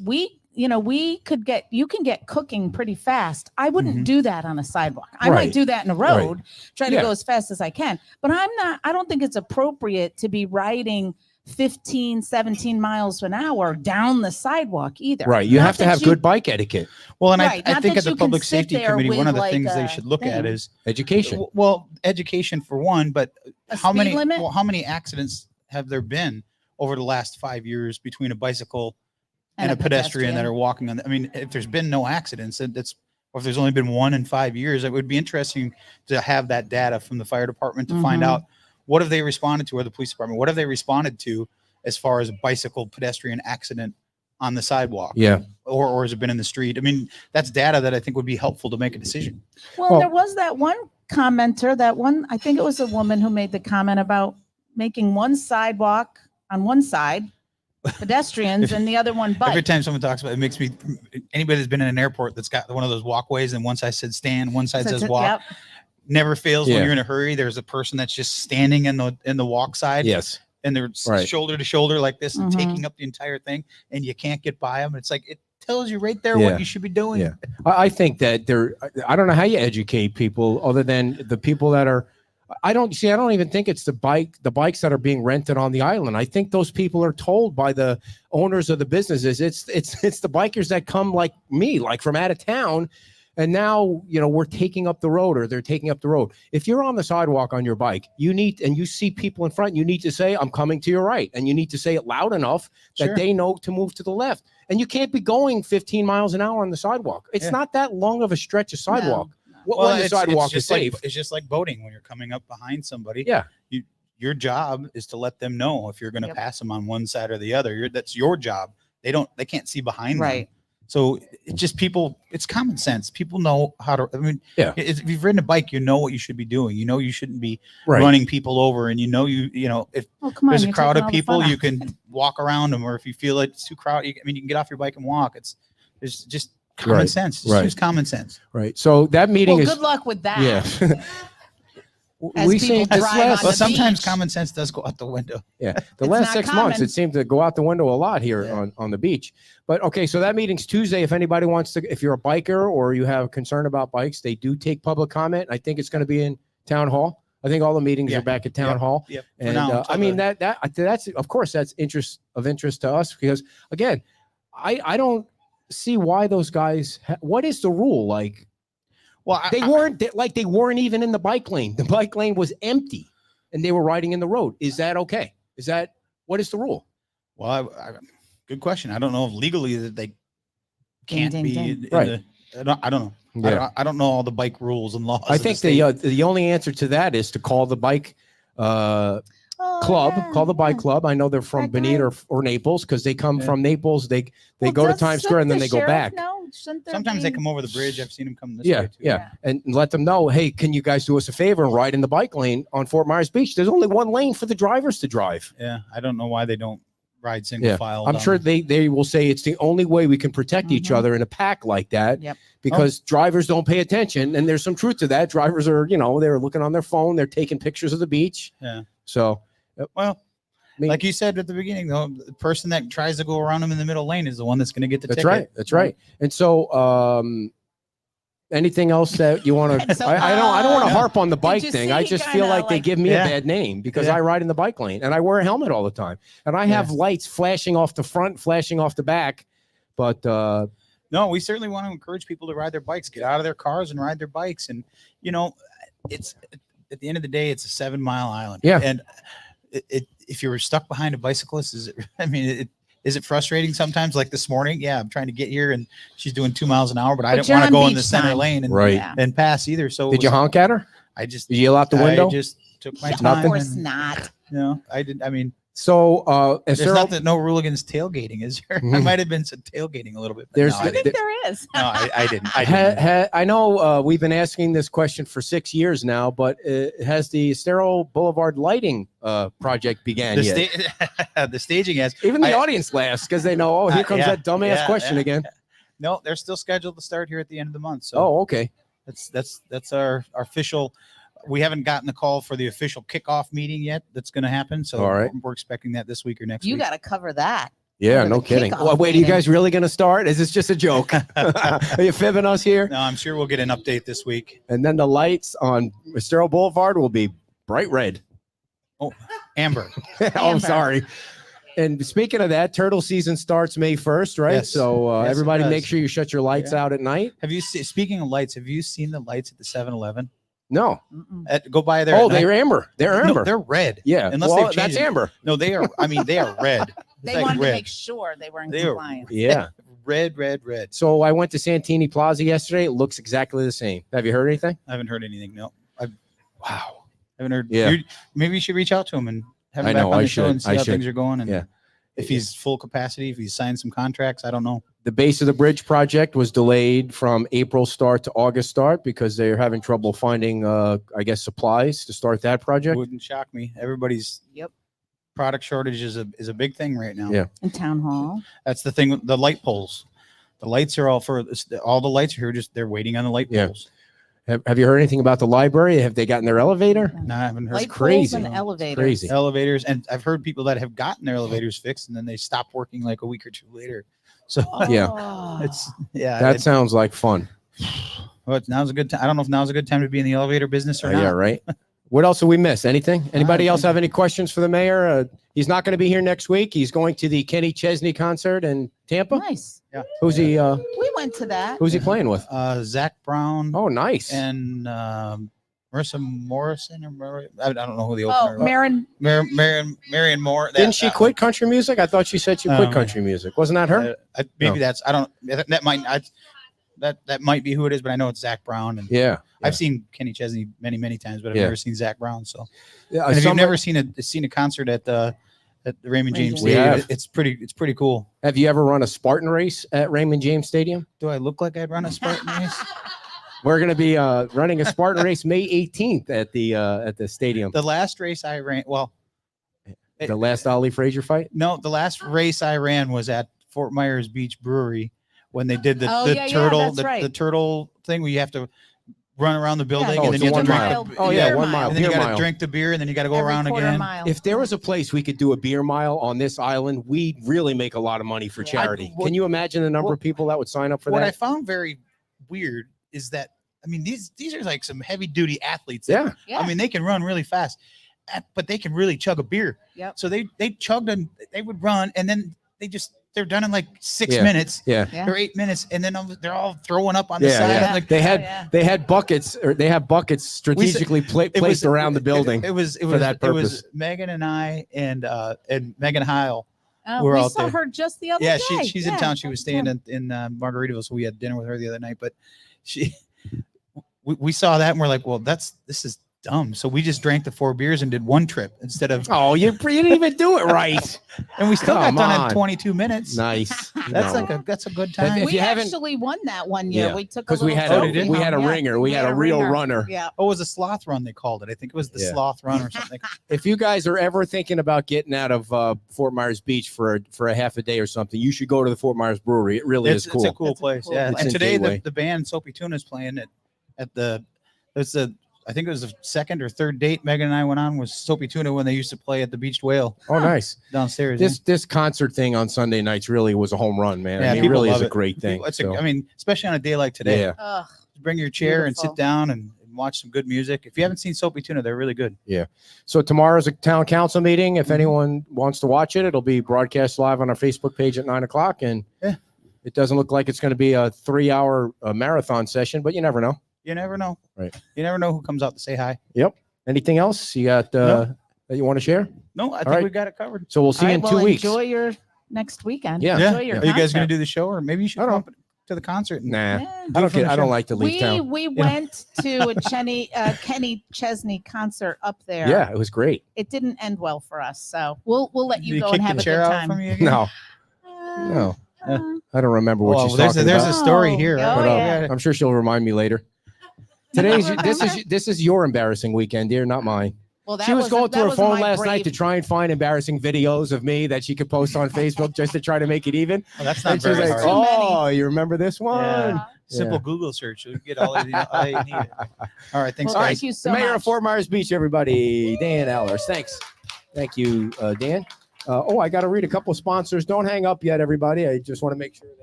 You can get cooking pretty fast. I wouldn't do that on a sidewalk. I Right. might do that in a road, try to Yeah. go as fast as I can. But I don't think it's appropriate to be riding 15, 17 miles an hour down the sidewalk either. Right. You Not have to that have good bike etiquette, Well, and Right, I not think that at the you can Public sit Safety there Committee, one with of the like things they a should look at thing. is, education. well, education for one, but A how speed limit? how many accidents have there been over the last 5 years between a bicycle and a pedestrian that are walking on I mean, if there's been no accidents, or if there's only been one in 5 years, it would be interesting to have that data from the fire department to find out what have they responded to, or the police department, what have they responded to as far as a bicycle pedestrian accident on the sidewalk, Yeah. or has it been in the street? I mean, that's data that I think would be helpful to make a decision. Well, there was that one commenter, I think it was a woman who made the comment about making one sidewalk on one side, pedestrians, and the other one Every bike. time someone talks about it, it makes me, anybody that's been in an airport that's got one of those walkways and one side says stand, one side says walk, Yep. never fails Yeah. when you're in a hurry. There's a person that's just standing in the walk side. Yes. And they're Right. shoulder to shoulder like this and Mhm. taking up the entire thing, and you can't get by them. It's like, it tells you right there Yeah. what you should be doing. Yeah. I think that I don't know how you educate people other than the people that are, I don't even think it's the bikes that are being rented on the island. I think those people are told by the owners of the businesses. It's the bikers that come like me, like from out of town, And now, we're taking up the road, or they're taking up the road. If you're on the sidewalk on your bike, and you see people in front, you need to say, I'm coming to your right. And you need to say it loud enough that they know to move to the left. And you can't be going 15 miles an hour on the sidewalk. It's not that long of a stretch of sidewalk. No. When the sidewalk is safe. It's just like boating when you're coming up behind somebody. Yeah. Your job is to let them know if you're going to pass them on one side or the other. That's your job. They can't see behind them. So it's just it's common sense. People know how to, if you've ridden a bike, you know what you should be doing. You shouldn't be running people over, and if there's a crowd of people, you can walk around them, or if you feel it's too crowded, you can get off your bike and walk. It's just common sense. Just use common sense. Right. So that meeting is good luck with that. Yeah. We see but sometimes common sense does go out the window. Yeah. The last 6 months, it seemed to go out the window a lot here on the beach. But okay, so that meeting's Tuesday. If anybody wants to, if you're a biker or you have concern about bikes, they do take public comment. I think it's going to be in town hall. I think all the meetings are back at town hall. Yep. And I mean, that's, of course, that's of interest to us, because again, I don't see why those guys, what is the rule? Like, well, they weren't even in the bike lane. The bike lane was empty and they were riding in the road. Is that okay? What is the rule? Well, good question. I don't know if legally that they can't be right. I don't know. Yeah. I don't know all the bike rules and laws. I think the only answer to that is to call the bike club. Call the bike club. I know they're from Bonita or Naples, because they come from Naples. They go to Times Square and then they go back. Sometimes they come over the bridge. I've seen them come this way too. Yeah, and let them know, hey, can you guys do us a favor and ride in the bike lane on Fort Myers Beach? There's only one lane for the drivers to drive. Yeah, I don't know why they don't ride single file. I'm sure they will say it's the only way we can protect each other in a pack like that. Yep. Because drivers don't pay attention, and there's some truth to that. Drivers are, they're looking on their phone, they're taking pictures of the beach. Yeah. So, well, like you said at the beginning, though, the person that tries to go around them in the middle lane is the one that's going to get the ticket. That's right. And so, anything else that you want to? I don't want to harp on the bike thing. I just feel like they give me a bad name because I ride in the bike lane and I wear a helmet all the time, and I have lights flashing off the front, flashing off the back. But no, we certainly want to encourage people to ride their bikes, get out of their cars and ride their bikes. And it's at the end of the day, it's a 7 mile island. Yeah, and if you're stuck behind a bicyclist, is it frustrating sometimes? Like this morning, I'm trying to get here and she's doing 2 miles an hour, but I didn't want to go in the center lane and pass either. So did you honk at her? Did you yell out the window? I just took my time. Of course not. No, I didn't. I mean, so there's no rule against tailgating, is there? I might have been some tailgating a little bit. I think there is. No, I didn't. I know we've been asking this question for 6 years now, but has the Estero Boulevard lighting project began yet? The staging has. Even the audience laughs because they know, here comes that dumbass question again. No, they're still scheduled to start here at the end of the month. So okay. That's our official. We haven't gotten the call for the official kickoff meeting yet. That's going to happen. So we're expecting that this week or next week. You got to cover that. Yeah, no kidding. Well, wait, are you guys really going to start? Is this just a joke? Are you fibbing us here? No, I'm sure we'll get an update this week. And then the lights on Estero Boulevard will be bright red. Oh, amber. I'm sorry. And speaking of that, turtle season starts May 1st, right? Yes. So everybody make sure you shut your lights out at night. Speaking of lights, have you seen the lights at the 7-Eleven? No. Go by there. Oh, they're amber. They're amber. No, they're red. Yeah. Unless that's amber. No, they are. I mean, they are red. They wanted to make sure they were in compliance. Yeah. Red. So I went to Santini Plaza yesterday. It looks exactly the same. Have you heard anything? I haven't heard anything. No. Wow. I haven't heard. Yeah. Maybe you should reach out to him and have him back on the show and see how things are going. And if he's full capacity, if he's signed some contracts, I don't know. The base of the bridge project was delayed from April start to August start because they're having trouble finding, supplies to start that project. Wouldn't shock me. Everybody's product shortage is a big thing right now. Yeah. In town hall. That's the thing with the light poles. The lights are all the lights are here. They're waiting on the light poles. Have you heard anything about the library? Have they gotten their elevator? No, I haven't heard. Light crazy. poles and elevators. Crazy. Elevators, and I've heard people that have gotten their elevators fixed and then they stop working like a week or two later. So that sounds like fun. Well, now's a good time. I don't know if now's a good time to be in the elevator business or not. Yeah, right. What else did we miss? Anything? Anybody else have any questions for the mayor? He's not going to be here next week. He's going to the Kenny Chesney concert in Tampa. Nice. Yeah. Who's he? We went to that. Who's he playing with? Zach Brown. Oh, nice. And Marissa Morrison, or I don't know who the Oh, opener was. Marion Moore. Didn't she quit country music? I thought she said she quit country music. Wasn't that her? Maybe No. that's, I don't, that might be who it is, but I know it's Zach Brown. And Yeah. I've seen Kenny Chesney many, many times, but I've Yeah. never seen Zach Brown. So Yeah, and if you've never seen a concert at the Raymond James We Stadium, have. it's pretty cool. Have you ever run a Spartan race at Raymond James Stadium? Do I look like I'd run a Spartan race? We're going to be running a Spartan race May 18th at the stadium. The last race I ran, The last Ali Frazier fight? no, the last race I ran was at Fort Myers Beach Brewery when they did the Yeah, turtle, that's the right. turtle thing where you have to run around the building Oh, and then it's you a have to 1 drink mile. the, Oh, yeah, beer 1 mile. mile. and then you Beer got to mile. drink the beer and then you got to go Every around quarter again. mile. If there was a place we could do a beer mile on this island, we'd really make a lot of money for Yeah. charity. Can you imagine the number of people that would sign up for What I that? found very weird is that, I mean, these are like some heavy duty athletes. Yeah. Yeah. I mean, they can run really fast, but they can really chug a beer. Yep. So they chugged and they would run, and then they're done in like 6 Yeah. minutes Yeah. Yeah. or 8 minutes, and then they're all throwing up on the Yeah, side. yeah. I'm like, They had yeah. they had buckets or they have buckets strategically placed around the building. It was for that It was purpose. Megan and I and Megan Heil. We're We out saw there. her just the other Yeah, day. she's in town. She was staying in Margaritaville, so we had dinner with her the other night. But we saw that and we're like, well, this is dumb. So we just drank the 4 beers and did 1 trip instead of, Oh, you didn't even do it right. and we still Come got done on. in 22 minutes. Nice. That's No. that's a good time. If We you haven't- actually won that one year. Yeah. We took Because we had Oh, did a you? we had a ringer. We had a real ringer. runner. Yeah. Oh, it was a sloth run, they called it. I think it was the Yeah. sloth run or something. If you guys are ever thinking about getting out of Fort Myers Beach for a half a day or something, you should go to the Fort Myers Brewery. It really is cool. It's a cool It's a place. cool Yeah. place. And It's in today Gateway. the band Soapy Tuna is playing I think it was the second or third date Megan and I went on was Soapy Tuna when they used to play at the Beached Whale Oh, nice. downstairs. This concert thing on Sunday nights really was a home run, man. Yeah, I mean, it people really is love a it. great thing. I mean, especially on a day like today. Yeah. Ugh. Bring your chair and Beautiful. sit down and watch some good music. If you haven't seen Soapy Tuna, they're really good. So tomorrow's a town council meeting. If anyone wants to watch it, it'll be broadcast live on our Facebook page at 9:00. And Yeah. it doesn't look like it's going to be a 3-hour marathon session, but you never know. You never know. Right. You never know who comes out to say hi. Anything else you got No. that you want to share? No, I think right. we got it covered. So we'll see All you right, in 2 well, weeks. Enjoy your next weekend. Yeah. Enjoy your Are you guys going concert. to do the show, or maybe you should I come don't- up to the concert? And, Nah, Yeah. I Do don't it for get. the I don't show. like to leave town. We went to a Kenny Chesney concert up there. Yeah, it was great. It didn't end well for us, so we'll let Did you he go kick and have the a chair good out time. from you again? No, no, I don't remember what Oh, she's well, talking there's about. a story here. Oh, But, yeah. I'm sure she'll remind me later. Today's this is your embarrassing weekend, dear, not mine. Well, that She was going that through her was phone my last night to brave- try and find embarrassing videos of me that she could post on Facebook just to try to make it even. Well, that's not And she's very like, hard. "Oh, you remember this one?" Yeah. Simple Yeah. Google search. You'll get all you need. All right. Thanks, Well, guys. thank you so The mayor much. of Fort Myers Beach, everybody, Dan Allers. Thanks. Thank you, Dan. I got to read a couple of sponsors. Don't hang up yet, everybody. I just want to make sure that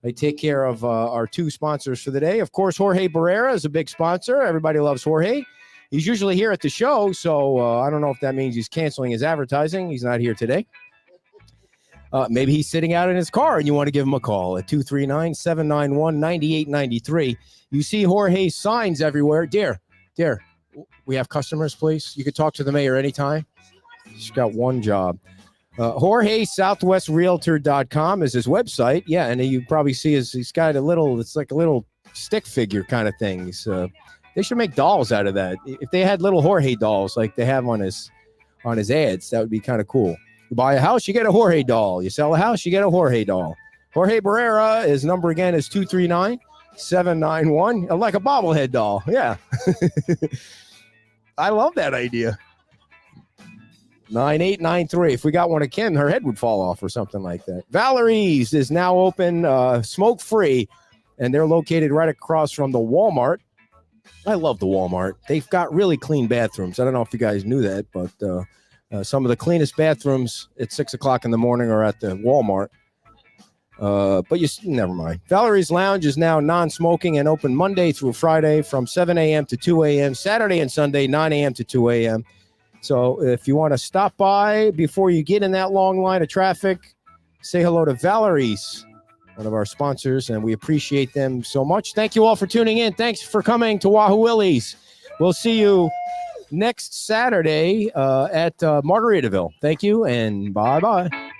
I take care of our 2 sponsors for the day. Of course, Jorge Barrera is a big sponsor. Everybody loves Jorge. He's usually here at the show, so I don't know if that means he's canceling his advertising. He's not here today. Maybe he's sitting out in his car and you want to give him a call at 239-791-9893. You see Jorge's signs everywhere. Dear, we have customers, please. You could talk to the mayor anytime. She's got one job. Jorge Southwestrealtor.com is his website. Yeah, and you probably see he's got it's like a little stick figure kind of thing. They should make dolls out of that. If they had little Jorge dolls like they have on his ads, that would be kind of cool. You buy a house, you get a Jorge doll. You sell a house, you get a Jorge doll. Jorge Barrera, his number again is 239-791, like a bobblehead doll. Yeah. I love that idea. 9893. If we got one of Kim, her head would fall off or something like that. Valerie's is now open, smoke-free, and they're located right across from the Walmart. I love the Walmart. They've got really clean bathrooms. I don't know if you guys knew that, but some of the cleanest bathrooms at 6:00 in the morning are at the Walmart. But never mind. Valerie's Lounge is now non-smoking and open Monday through Friday from 7 a.m. to 2 a.m., Saturday and Sunday, 9 a.m. to 2 a.m. So if you want to stop by before you get in that long line of traffic, say hello to Valerie's one of our sponsors, and we appreciate them so much. Thank you all for tuning in. Thanks for coming to Wahoo Willie's. We'll see you next Saturday at Margaritaville. Thank you, and bye-bye.